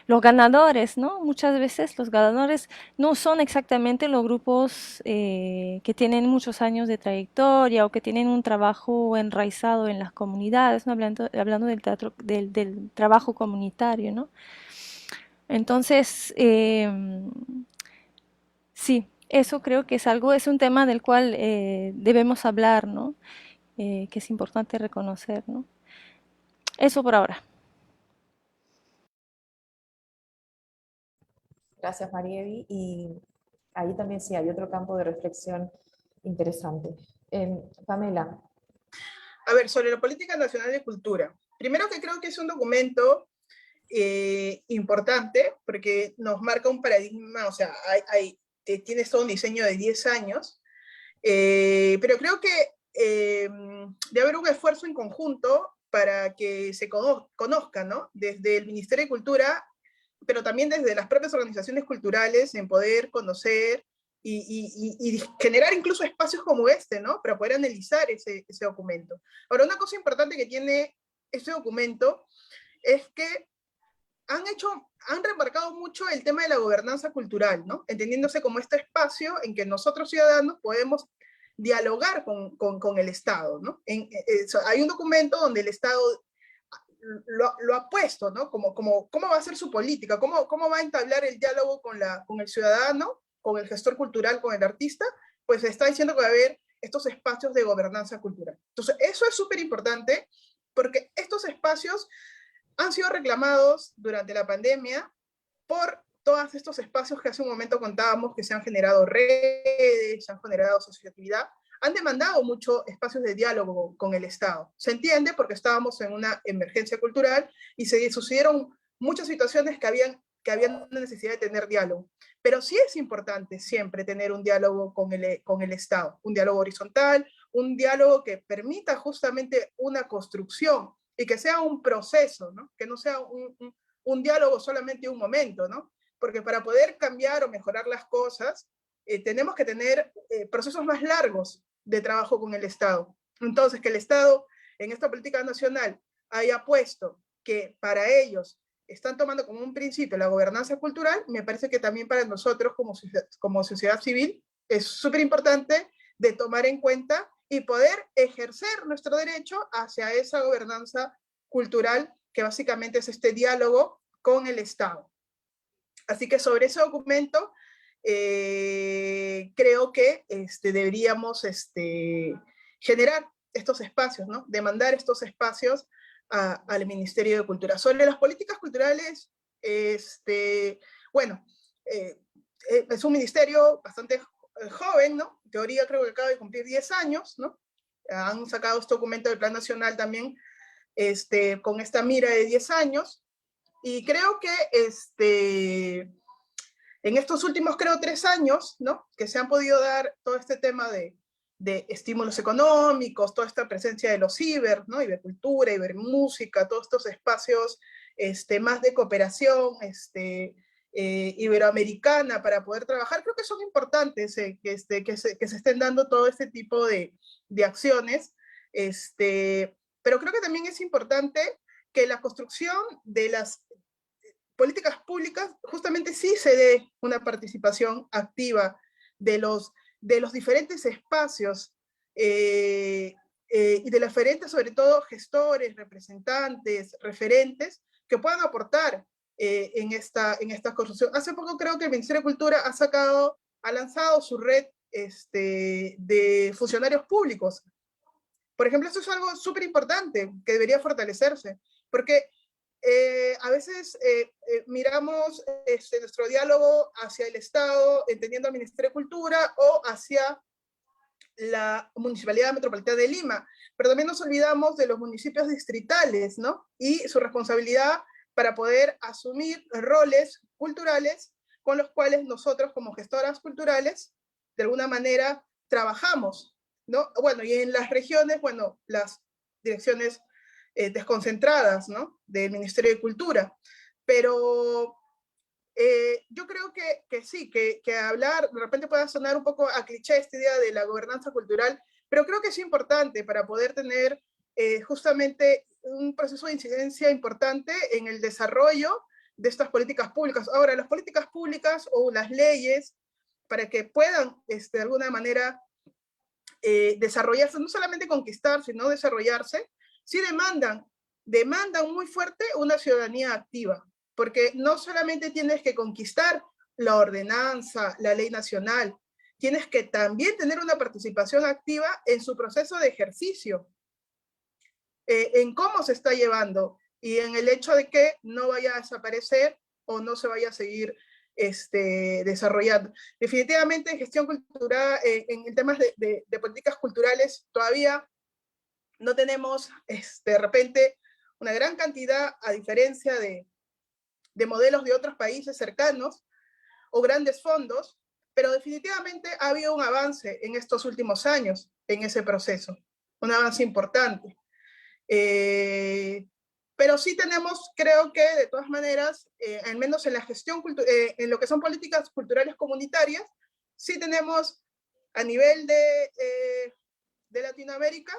D: los ganadores, ¿no? Muchas veces los ganadores no son exactamente los grupos que tienen muchos años de trayectoria o que tienen un trabajo enraizado en las comunidades, ¿no? Hablando del teatro, del trabajo comunitario, ¿no? Entonces, sí, eso creo que es algo, es un tema del cual debemos hablar, ¿no? Que es importante reconocer, ¿no? Eso por ahora.
A: Gracias, Marievi. Y ahí también sí hay otro campo de reflexión interesante. Pamela.
C: A ver, sobre la Política Nacional de Cultura. Primero que creo que es un documento importante porque nos marca un paradigma, o sea, tienes todo un diseño de 10 años, pero creo que debe haber un esfuerzo en conjunto para que se conozca, ¿no? Desde el Ministerio de Cultura, pero también desde las propias organizaciones culturales, en poder conocer y generar incluso espacios como este, ¿no? Para poder analizar ese documento. Ahora, una cosa importante que tiene este documento es que han remarcado mucho el tema de la gobernanza cultural, ¿no? Entendiéndose como este espacio en que nosotros ciudadanos podemos dialogar con el Estado, ¿no? Hay un documento donde el Estado lo ha puesto, ¿no? Cómo va a ser su política, cómo va a entablar el diálogo con el ciudadano, con el gestor cultural, con el artista, pues está diciendo que va a haber estos espacios de gobernanza cultural. Entonces, eso es súper importante porque estos espacios han sido reclamados durante la pandemia por todos estos espacios que hace un momento contábamos que se han generado redes, se han generado asociatividad, han demandado mucho espacios de diálogo con el Estado. Se entiende porque estábamos en una emergencia cultural y se sucedieron muchas situaciones que habían necesidad de tener diálogo. Pero sí es importante siempre tener un diálogo con el Estado, un diálogo horizontal, un diálogo que permita justamente una construcción y que sea un proceso, ¿no? Que no sea un diálogo solamente un momento, ¿no? Porque para poder cambiar o mejorar las cosas, tenemos que tener procesos más largos de trabajo con el Estado. Entonces, que el Estado en esta política nacional haya puesto que para ellos están tomando como un principio la gobernanza cultural, me parece que también para nosotros como sociedad civil es súper importante de tomar en cuenta y poder ejercer nuestro derecho hacia esa gobernanza cultural que básicamente es este diálogo con el Estado. Así que sobre ese documento creo que deberíamos generar estos espacios, ¿no? Demandar estos espacios al Ministerio de Cultura. Sobre las políticas culturales, bueno, es un ministerio bastante joven, ¿no? En teoría creo que acaba de cumplir 10 años, ¿no? Han sacado este documento del Plan Nacional también con esta mira de 10 años, y creo que en estos últimos, creo, 3 años, ¿no? Que se han podido dar todo este tema de estímulos económicos, toda esta presencia de los ciber, ¿no? Ibercultura, Ibermúsica, todos estos espacios más de cooperación iberoamericana para poder trabajar, creo que son importantes que se estén dando todo este tipo de acciones, pero creo que también es importante que la construcción de las políticas públicas justamente sí se dé una participación activa de los de los diferentes espacios y de las diferentes, sobre todo, gestores, representantes, referentes, que puedan aportar en esta construcción. Hace poco creo que el Ministerio de Cultura ha lanzado su red de funcionarios públicos. Por ejemplo, esto es algo súper importante que debería fortalecerse, porque a veces miramos nuestro diálogo hacia el Estado, entendiendo al Ministerio de Cultura, o hacia la Municipalidad Metropolitana de Lima, pero también nos olvidamos de los municipios distritales, ¿no? Y su responsabilidad para poder asumir roles culturales con los cuales nosotros como gestoras culturales de alguna manera trabajamos, ¿no? Bueno, y en las regiones, bueno, las direcciones desconcentradas, ¿no? Del Ministerio de Cultura, pero yo creo que sí, que hablar de repente pueda sonar un poco a cliché esta idea de la gobernanza cultural, pero creo que es importante para poder tener justamente un proceso de incidencia importante en el desarrollo de estas políticas públicas. Ahora, las políticas públicas o las leyes, para que puedan de alguna manera desarrollarse, no solamente conquistar, sino desarrollarse, sí demandan muy fuerte una ciudadanía activa, porque no solamente tienes que conquistar la ordenanza, la ley nacional, tienes que también tener una participación activa en su proceso de ejercicio, en cómo se está llevando y en el hecho de que no vaya a desaparecer o no se vaya a seguir desarrollando. Definitivamente en gestión cultural, en temas de políticas culturales, todavía no tenemos de repente una gran cantidad, a diferencia de modelos de otros países cercanos o grandes fondos, pero definitivamente ha habido un avance en estos últimos años en ese proceso, un avance importante. Pero sí tenemos, creo que de todas maneras, al menos en la gestión, en lo que son políticas culturales comunitarias, sí tenemos a nivel de Latinoamérica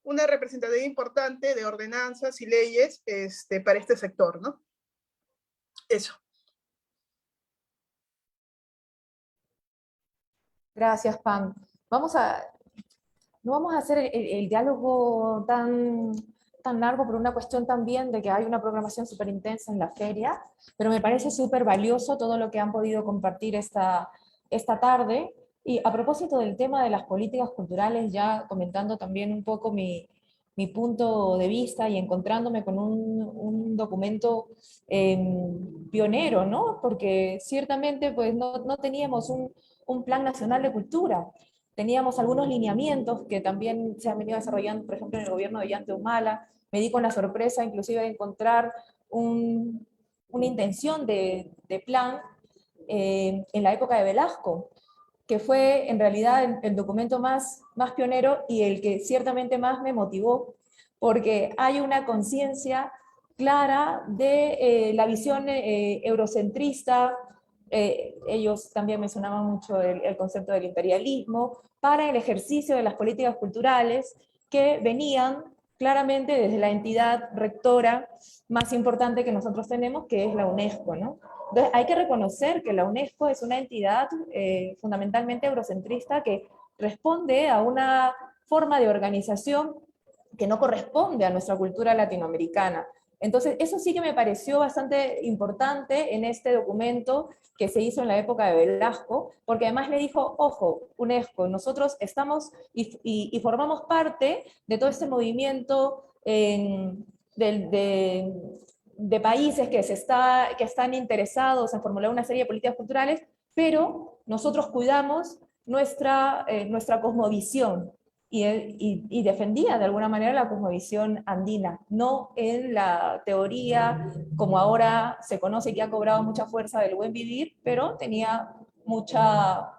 C: una representatividad importante de ordenanzas y leyes para este sector, ¿no? Eso.
A: Gracias, Pam. No vamos a hacer el diálogo tan largo por una cuestión también de que hay una programación súper intensa en la feria, pero me parece súper valioso todo lo que han podido compartir esta tarde. Y a propósito del tema de las políticas culturales, ya comentando también un poco mi punto de vista y encontrándome con un documento pionero, ¿no? Porque ciertamente pues no teníamos un plan nacional de cultura. Teníamos algunos lineamientos que también se han venido desarrollando, por ejemplo, en el gobierno de Ollanta Humala. Me di con la sorpresa inclusive de encontrar una intención de plan en la época de Velasco, que fue en realidad el documento más pionero y el que ciertamente más me motivó, porque hay una conciencia clara de la visión eurocentrista. Ellos también mencionaban mucho el concepto del imperialismo, para el ejercicio de las políticas culturales que venían claramente desde la entidad rectora más importante que nosotros tenemos, que es la UNESCO, ¿no? Entonces hay que reconocer que la UNESCO es una entidad fundamentalmente eurocentrista que responde a una forma de organización que no corresponde a nuestra cultura latinoamericana. Entonces, eso sí que me pareció bastante importante en este documento que se hizo en la época de Velasco, porque además le dijo, ojo, UNESCO, nosotros estamos y formamos parte de todo este movimiento de países que están interesados en formular una serie de políticas culturales, pero nosotros cuidamos nuestra cosmovisión, y defendía de alguna manera la cosmovisión andina, no en la teoría como ahora se conoce, que ha cobrado mucha fuerza, del buen vivir, pero tenía mucho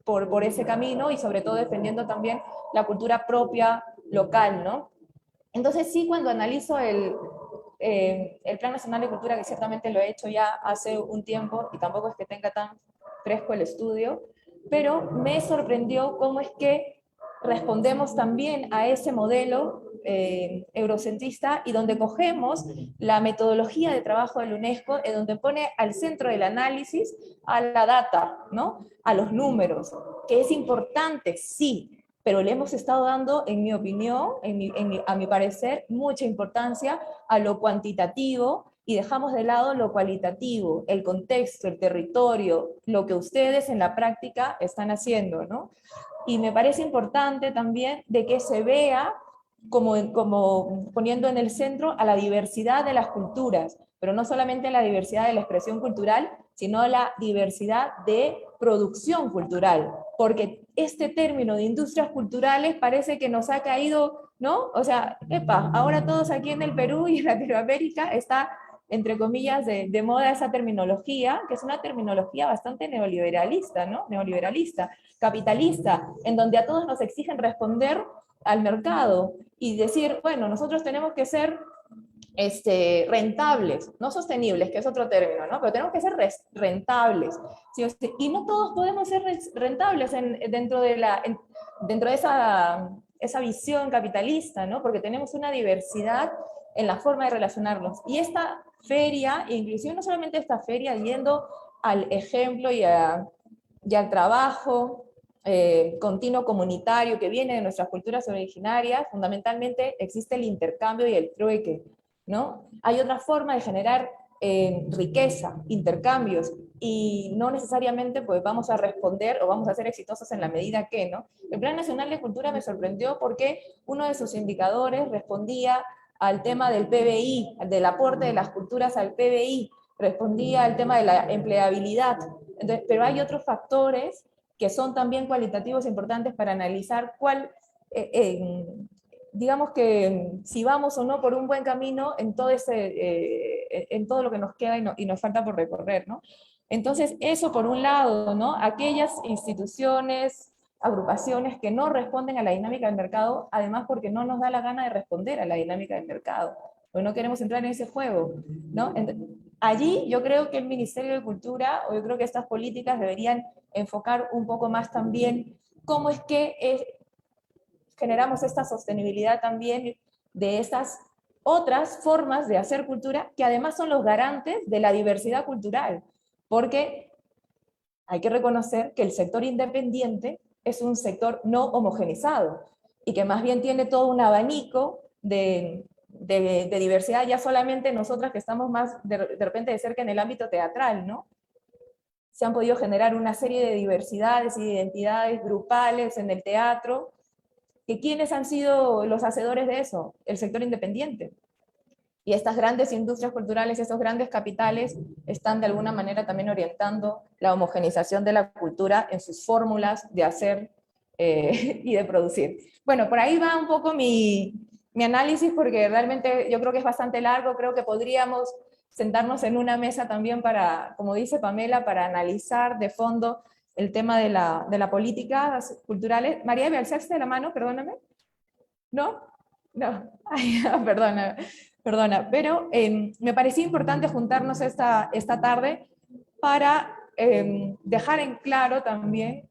A: por ese camino, y sobre todo defendiendo también la cultura propia local, ¿no? Entonces sí, cuando analizo el Plan Nacional de Cultura, que ciertamente lo he hecho ya hace un tiempo, y tampoco es que tenga tan fresco el estudio, pero me sorprendió cómo es que respondemos también a ese modelo eurocentrista y donde cogemos la metodología de trabajo de la UNESCO, en donde pone al centro del análisis a la data, ¿no? A los números, que es importante, sí, pero le hemos estado dando, en mi opinión, a mi parecer, mucha importancia a lo cuantitativo y dejamos de lado lo cualitativo, el contexto, el territorio, lo que ustedes en la práctica están haciendo, ¿no? Y me parece importante también de que se vea como poniendo en el centro a la diversidad de las culturas, pero no solamente la diversidad de la expresión cultural, sino la diversidad de producción cultural, porque este término de industrias culturales parece que nos ha caído, ¿no? O sea, epa, ahora todos aquí en el Perú y en Latinoamérica está, entre comillas, de moda esa terminología, que es una terminología bastante neoliberalista, ¿no? Neoliberalista, capitalista, en donde a todos nos exigen responder al mercado y decir, bueno, nosotros tenemos que ser rentables, no sostenibles, que es otro término, ¿no? Pero tenemos que ser rentables. ¿Sí? Y no todos podemos ser rentables dentro de esa visión capitalista, ¿no? Porque tenemos una diversidad en la forma de relacionarnos. Y esta feria, inclusive no solamente esta feria, yendo al ejemplo y al trabajo continuo comunitario que viene de nuestras culturas originarias, fundamentalmente existe el intercambio y el trueque, ¿no? Hay otra forma de generar riqueza, intercambios, y no necesariamente pues vamos a responder o vamos a ser exitosos en la medida que, ¿no? El Plan Nacional de Cultura me sorprendió porque uno de sus indicadores respondía al tema del PBI, del aporte de las culturas al PBI, respondía al tema de la empleabilidad. Entonces, pero hay otros factores que son también cualitativos importantes para analizar digamos que si vamos o no por un buen camino en todo lo que nos queda y nos falta por recorrer, ¿no? Entonces, eso por un lado, ¿no? Aquellas instituciones, agrupaciones que no responden a la dinámica del mercado, además porque no nos da la gana de responder a la dinámica del mercado, porque no queremos entrar en ese juego, ¿no? Allí yo creo que el Ministerio de Cultura, o yo creo que estas políticas deberían enfocar un poco más también cómo es que generamos esta sostenibilidad también de estas otras formas de hacer cultura, que además son los garantes de la diversidad cultural, porque hay que reconocer que el sector independiente es un sector no homogenizado, y que más bien tiene todo un abanico de diversidad, ya solamente nosotras que estamos más de repente de cerca en el ámbito teatral, ¿no? Se han podido generar una serie de diversidades y de identidades grupales en el teatro, que ¿quiénes han sido los hacedores de eso? El sector independiente. Y estas grandes industrias culturales, estos grandes capitales, están de alguna manera también orientando la homogenización de la cultura en sus fórmulas de hacer y de producir. Bueno, por ahí va un poco mi análisis, porque realmente yo creo que es bastante largo. Creo que podríamos sentarnos en una mesa también para, como dice Pamela, para analizar de fondo el tema de la política culturales. María, ¿me alzaste la mano? Perdóname. ¿No? No. Ay, perdona. Pero me parecía importante juntarnos esta tarde para dejar en claro también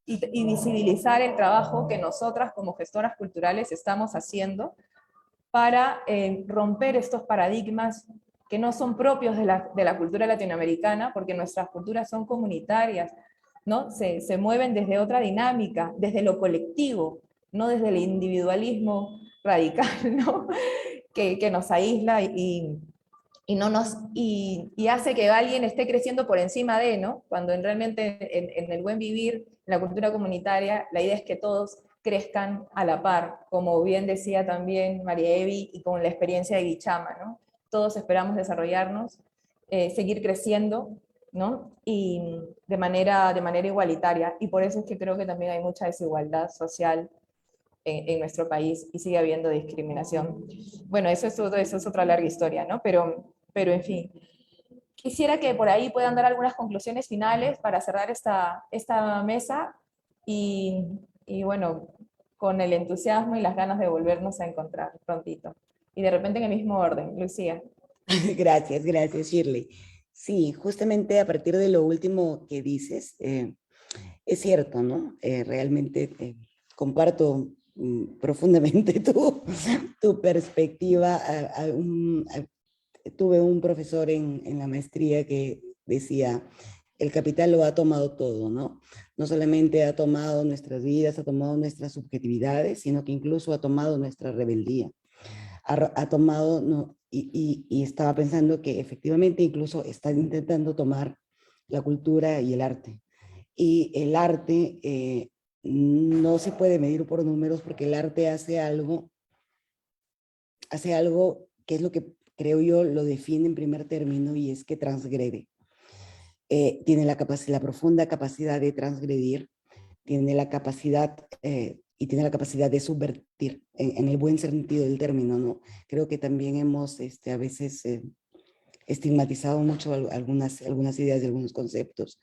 A: y visibilizar el trabajo que nosotras como gestoras culturales estamos haciendo para romper estos paradigmas que no son propios de la cultura latinoamericana, porque nuestras culturas son comunitarias, ¿no? Se mueven desde otra dinámica, desde lo colectivo, no desde el individualismo radical, ¿no? que nos aísla y hace que alguien esté creciendo por encima de, ¿no? Cuando realmente en el buen vivir, en la cultura comunitaria, la idea es que todos crezcan a la par, como bien decía también María Evi, y con la experiencia de Guichama, ¿no? Todos esperamos desarrollarnos, seguir creciendo, ¿no? Y de manera igualitaria, y por eso es que creo que también hay mucha desigualdad social en nuestro país y sigue habiendo discriminación. Bueno, eso es otra larga historia, ¿no? Pero en fin, quisiera que por ahí puedan dar algunas conclusiones finales para cerrar esta mesa y bueno, con el entusiasmo y las ganas de volvernos a encontrar prontito. Y de repente en el mismo orden, Lucía.
B: Gracias, Shirley. Sí, justamente a partir de lo último que dices, es cierto, ¿no? Realmente comparto profundamente tu perspectiva. Tuve un profesor en la maestría que decía, el capital lo ha tomado todo, ¿no? No solamente ha tomado nuestras vidas, ha tomado nuestras subjetividades, sino que incluso ha tomado nuestra rebeldía. Ha tomado, no, y estaba pensando que efectivamente incluso está intentando tomar la cultura y el arte. Y el arte no se puede medir por números porque el arte hace algo que es lo que creo yo lo define en primer término, y es que transgrede. Tiene la profunda capacidad de transgredir, tiene la capacidad y tiene la capacidad de subvertir, en el buen sentido del término, ¿no? Creo que también hemos a veces estigmatizado mucho algunas ideas y algunos conceptos.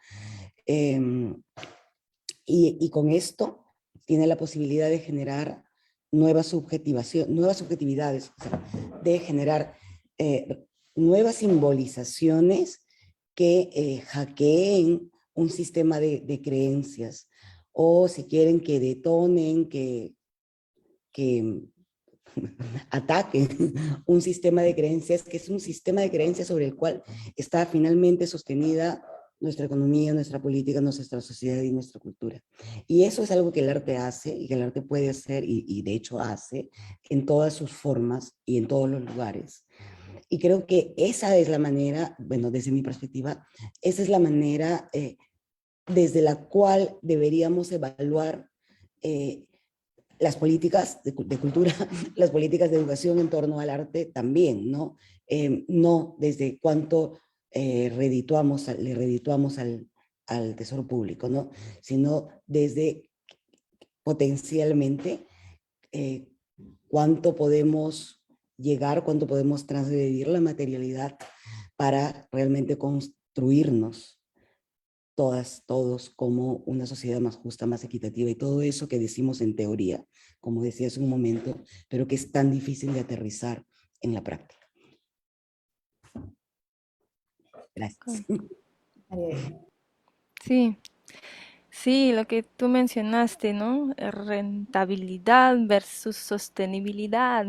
B: Y con esto tiene la posibilidad de generar nuevas subjetividades, o sea, de generar nuevas simbolizaciones que hackeen un sistema de creencias, o si quieren que detonen, que ataquen un sistema de creencias, que es un sistema de creencias sobre el cual está finalmente sostenida nuestra economía, nuestra política, nuestra sociedad y nuestra cultura. Y eso es algo que el arte hace y que el arte puede hacer y de hecho hace en todas sus formas y en todos los lugares. Y creo que esa es la manera, bueno, desde mi perspectiva, esa es la manera desde la cual deberíamos evaluar las políticas de cultura, las políticas de educación en torno al arte también, ¿no? No desde cuánto le redituamos al tesoro público, ¿no? Sino desde potencialmente eh, cuánto podemos llegar, cuánto podemos transgredir la materialidad para realmente construirnos todos como una sociedad más justa, más equitativa, y todo eso que decimos en teoría, como decía hace un momento, pero que es tan difícil de aterrizar en la práctica. Gracias.
D: Sí, sí, lo que tú mencionaste, ¿no? Rentabilidad versus sostenibilidad.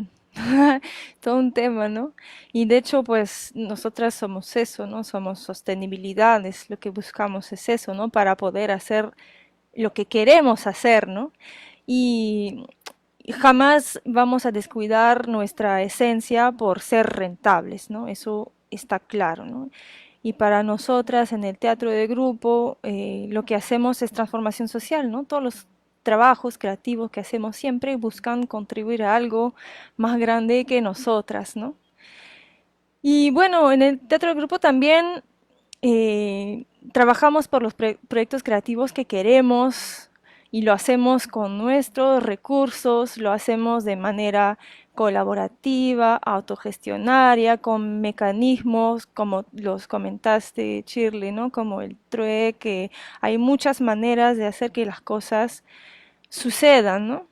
D: Todo un tema, ¿no? Y de hecho, pues nosotras somos eso, ¿no? Somos sostenibilidad, es lo que buscamos, es eso, ¿no? Para poder hacer lo que queremos hacer, ¿no? Y jamás vamos a descuidar nuestra esencia por ser rentables, ¿no? Eso está claro, ¿no? Y para nosotras en el teatro de grupo lo que hacemos es transformación social, ¿no? Todos los trabajos creativos que hacemos siempre buscan contribuir a algo más grande que nosotras, ¿no? Y bueno, en el teatro de grupo también eh, trabajamos por los proyectos creativos que queremos y lo hacemos con nuestros recursos, lo hacemos de manera colaborativa, autogestionaria, con mecanismos como los comentaste, Shirley, ¿no? Como el trueque. Hay muchas maneras de hacer que las cosas sucedan, ¿no?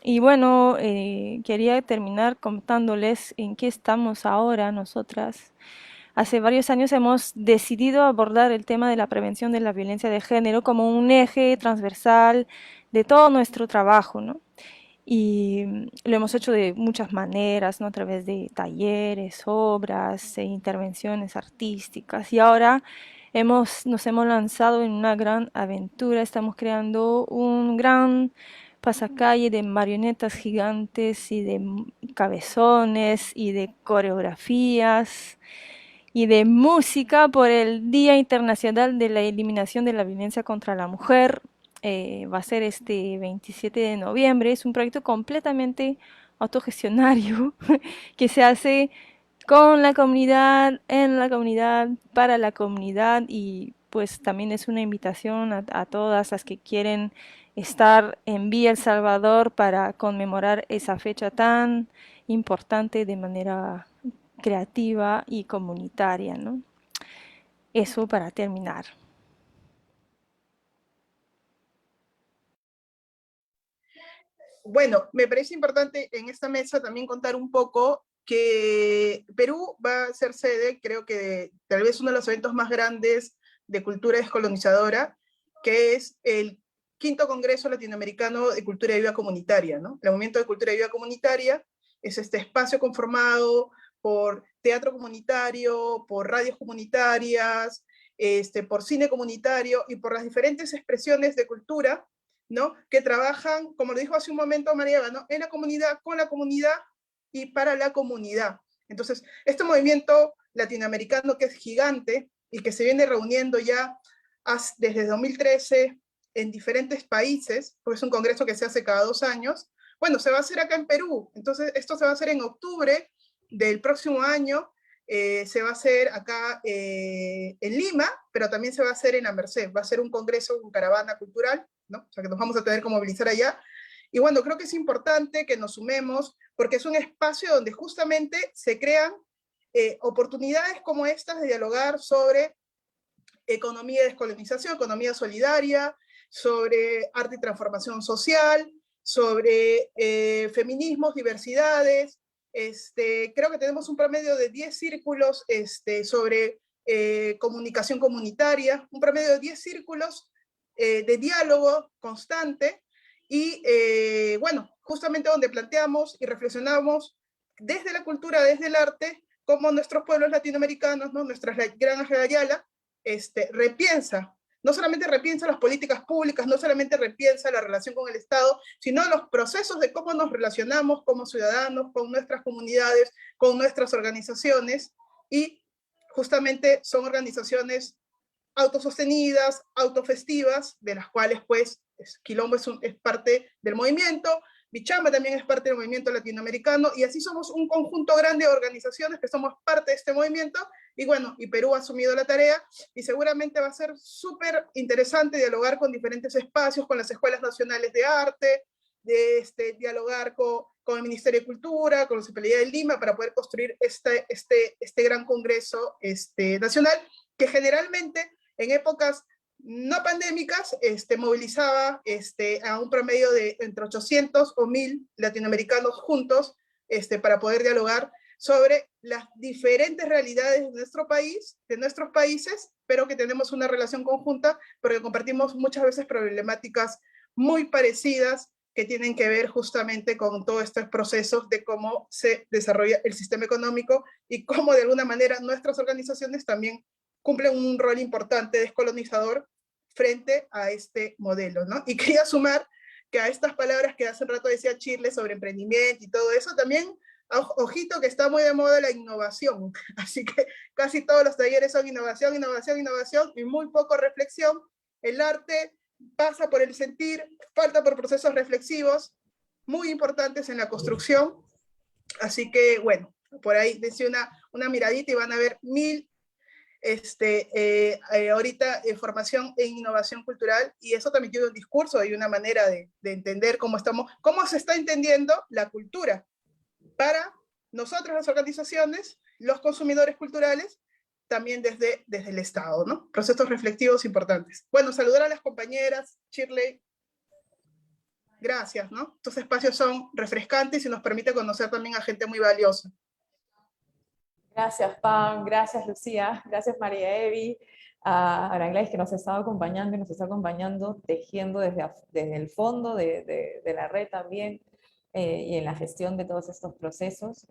D: Y bueno, quería terminar contándoles en qué estamos ahora nosotras. Hace varios años hemos decidido abordar el tema de la prevención de la violencia de género como un eje transversal de todo nuestro trabajo, ¿no? Y lo hemos hecho de muchas maneras, ¿no? A través de talleres, obras, e intervenciones artísticas. Y ahora nos hemos lanzado en una gran aventura. Estamos creando un gran pasacalle de marionetas gigantes y de cabezones y de coreografías y de música por el Día Internacional de la Eliminación de la Violencia contra la Mujer. Va a ser este 27 de noviembre. Es un proyecto completamente autogestionario que se hace con la comunidad, en la comunidad, para la comunidad, y pues también es una invitación a todas las que quieren estar en Villa El Salvador para conmemorar esa fecha tan importante de manera creativa y comunitaria, ¿no? Eso para terminar.
C: Bueno, me parece importante en esta mesa también contar un poco que Perú va a ser sede, creo que tal vez uno de los eventos más grandes de cultura descolonizadora, que es el Quinto Congreso Latinoamericano de Cultura y Vida Comunitaria, ¿no? El Movimiento de Cultura y Vida Comunitaria es este espacio conformado por teatro comunitario, por radios comunitarias, por cine comunitario y por las diferentes expresiones de cultura, ¿no? Que trabajan, como lo dijo hace un momento María Eva, ¿no? En la comunidad, con la comunidad y para la comunidad. Entonces, este movimiento latinoamericano que es gigante y que se viene reuniendo ya desde 2013 en diferentes países, porque es un congreso que se hace cada 2 años, bueno, se va a hacer acá en Perú. Entonces, esto se va a hacer en octubre del próximo año, se va a hacer acá en Lima, pero también se va a hacer en la Merced. Va a ser un congreso, una caravana cultural, ¿no? O sea, que nos vamos a tener que movilizar allá. Y bueno, creo que es importante que nos sumemos, porque es un espacio donde justamente se crean oportunidades como estas de dialogar sobre economía de descolonización, economía solidaria, sobre arte y transformación social, sobre feminismos, diversidades. Creo que tenemos un promedio de 10 círculos sobre comunicación comunitaria, un promedio de 10 círculos de diálogo constante, y bueno, justamente donde planteamos y reflexionamos desde la cultura, desde el arte, cómo nuestros pueblos latinoamericanos, ¿no? Nuestra gran Ayala, repiensa, no solamente repiensa las políticas públicas, no solamente repiensa la relación con el Estado, sino los procesos de cómo nos relacionamos como ciudadanos, con nuestras comunidades, con nuestras organizaciones, y justamente son organizaciones autosostenidas, autofestivas, de las cuales pues Quilombo es parte del movimiento, Bichamba también es parte del movimiento latinoamericano, y así somos un conjunto grande de organizaciones que somos parte de este movimiento. Y bueno, y Perú ha asumido la tarea, y seguramente va a ser súper interesante dialogar con diferentes espacios, con las escuelas nacionales de arte, dialogar con el Ministerio de Cultura, con la Municipalidad de Lima, para poder construir este gran congreso nacional, que generalmente en épocas no pandémicas movilizaba a un promedio de entre 800 o 1000 latinoamericanos juntos para poder dialogar sobre las diferentes realidades de nuestro país, de nuestros países, pero que tenemos una relación conjunta porque compartimos muchas veces problemáticas muy parecidas que tienen que ver justamente con todos estos procesos de cómo se desarrolla el sistema económico y cómo de alguna manera nuestras organizaciones también cumplen un rol importante descolonizador frente a este modelo, ¿no? Y quería sumar que a estas palabras que hace un rato decía Shirley sobre emprendimiento y todo eso, también, ojito que está muy de moda la innovación, así que casi todos los talleres son innovación, innovación, innovación, y muy poco reflexión. El arte pasa por el sentir, falta por procesos reflexivos muy importantes en la construcción, así que bueno, por ahí dense una miradita y van a ver 1000 ahorita formación en innovación cultural, y eso también tiene un discurso y una manera de entender cómo se está entendiendo la cultura para nosotros, las organizaciones, los consumidores culturales, también desde el Estado, ¿no? Procesos reflexivos importantes. Bueno, saludar a las compañeras, Shirley, gracias, ¿no? Estos espacios son refrescantes y nos permite conocer también a gente muy valiosa.
A: Gracias, Pam, gracias, Lucía, gracias, María Evi, a Aranglais, que nos ha estado acompañando y nos está acompañando, tejiendo desde el fondo de la red también, y en la gestión de todos estos procesos.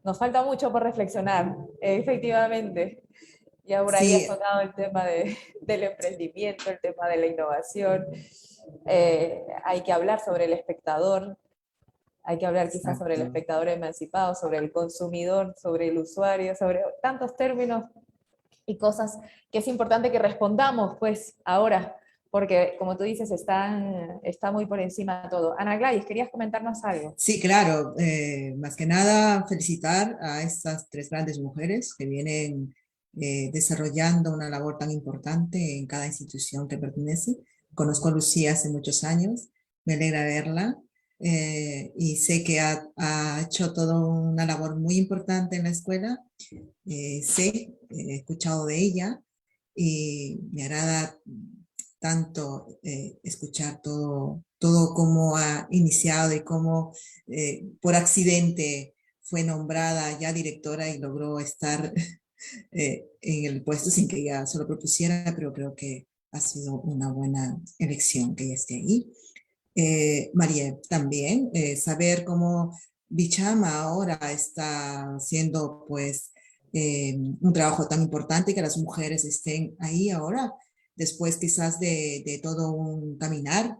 A: Nos falta mucho por reflexionar, efectivamente. Ya por ahí
E: Sí,
A: ha tocado el tema del emprendimiento, el tema de la innovación. Hay que hablar sobre el espectador, hay que hablar quizás sobre el
E: exacto.
A: espectador emancipado, sobre el consumidor, sobre el usuario, sobre tantos términos y cosas que es importante que respondamos pues ahora, porque como tú dices, está muy por encima de todo. Ana Gladys, ¿querías comentarnos algo?
E: Sí, claro. Más que nada, felicitar a estas 3 grandes mujeres que vienen desarrollando una labor tan importante en cada institución que pertenece. Conozco a Lucía hace muchos años, me alegra verla, y sé que ha hecho toda una labor muy importante en la escuela. He escuchado de ella y me agrada tanto escuchar todo cómo ha iniciado y cómo por accidente fue nombrada ya directora y logró estar en el puesto sin que ella se lo propusiera, pero creo que ha sido una buena elección que ella esté ahí. María, también saber cómo Bichama ahora está haciendo pues un trabajo tan importante, que las mujeres estén ahí ahora, después quizás de todo un caminar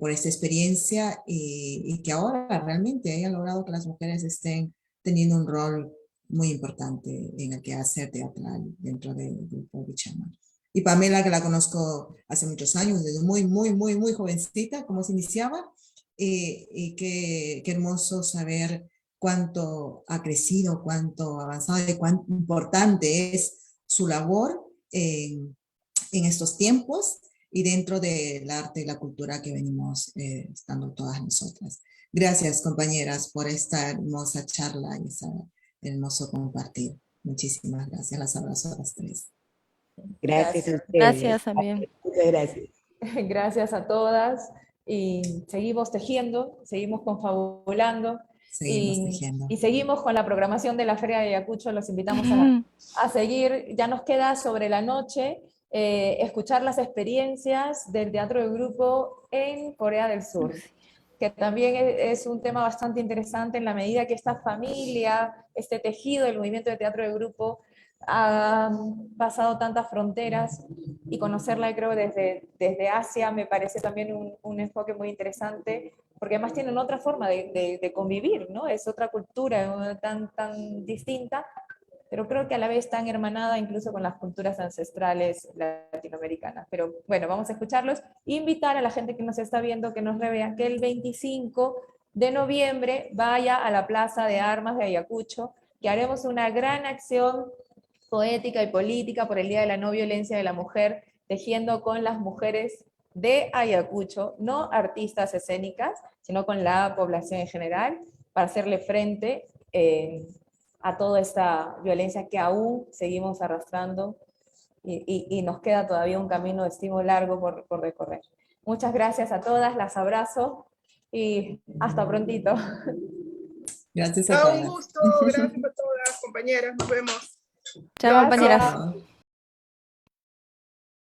E: por esta experiencia y que ahora realmente haya logrado que las mujeres estén teniendo un rol muy importante en el quehacer teatral dentro del grupo Bichama. Y Pamela, que la conozco hace muchos años, desde muy jovencita, cómo se iniciaba, y qué hermoso saber cuánto ha crecido, cuánto ha avanzado y cuán importante es su labor en estos tiempos y dentro del arte y la cultura que venimos estando todas nosotras. Gracias, compañeras, por esta hermosa charla y ese hermoso compartir. Muchísimas gracias. Las abrazo a las tres.
B: Gracias a
A: Gracias.
B: ustedes.
D: Gracias también.
B: Muchas gracias.
A: Gracias a todas y seguimos tejiendo, seguimos confabulando
E: Seguimos tejiendo.
A: y seguimos con la programación de la Feria de Ayacucho. Los invitamos a seguir. Ya nos queda sobre la noche escuchar las experiencias del teatro de grupo en Corea del Sur, que también es un tema bastante interesante en la medida que esta familia, este tejido del movimiento de teatro de grupo ha pasado tantas fronteras, y conocerla, creo, desde Asia me parece también un enfoque muy interesante, porque además tienen otra forma de convivir, ¿no? Es otra cultura tan distinta, pero creo que a la vez tan hermanada incluso con las culturas ancestrales latinoamericanas. Pero bueno, vamos a escucharlos. Invitar a la gente que nos está viendo, que nos revea, que el 25 de noviembre vaya a la Plaza de Armas de Ayacucho, que haremos una gran acción poética y política por el Día de la No Violencia de la Mujer, tejiendo con las mujeres de Ayacucho, no artistas escénicas, sino con la población en general, para hacerle frente a toda esta violencia que aún seguimos arrastrando y nos queda todavía un camino de estímulo largo por recorrer. Muchas gracias a todas, las abrazo y hasta prontito.
E: Gracias a todas.
C: Un gusto, gracias a todas, compañeras, nos vemos.
D: Chao,
A: Gracias.
D: compañeras.
E: Chao.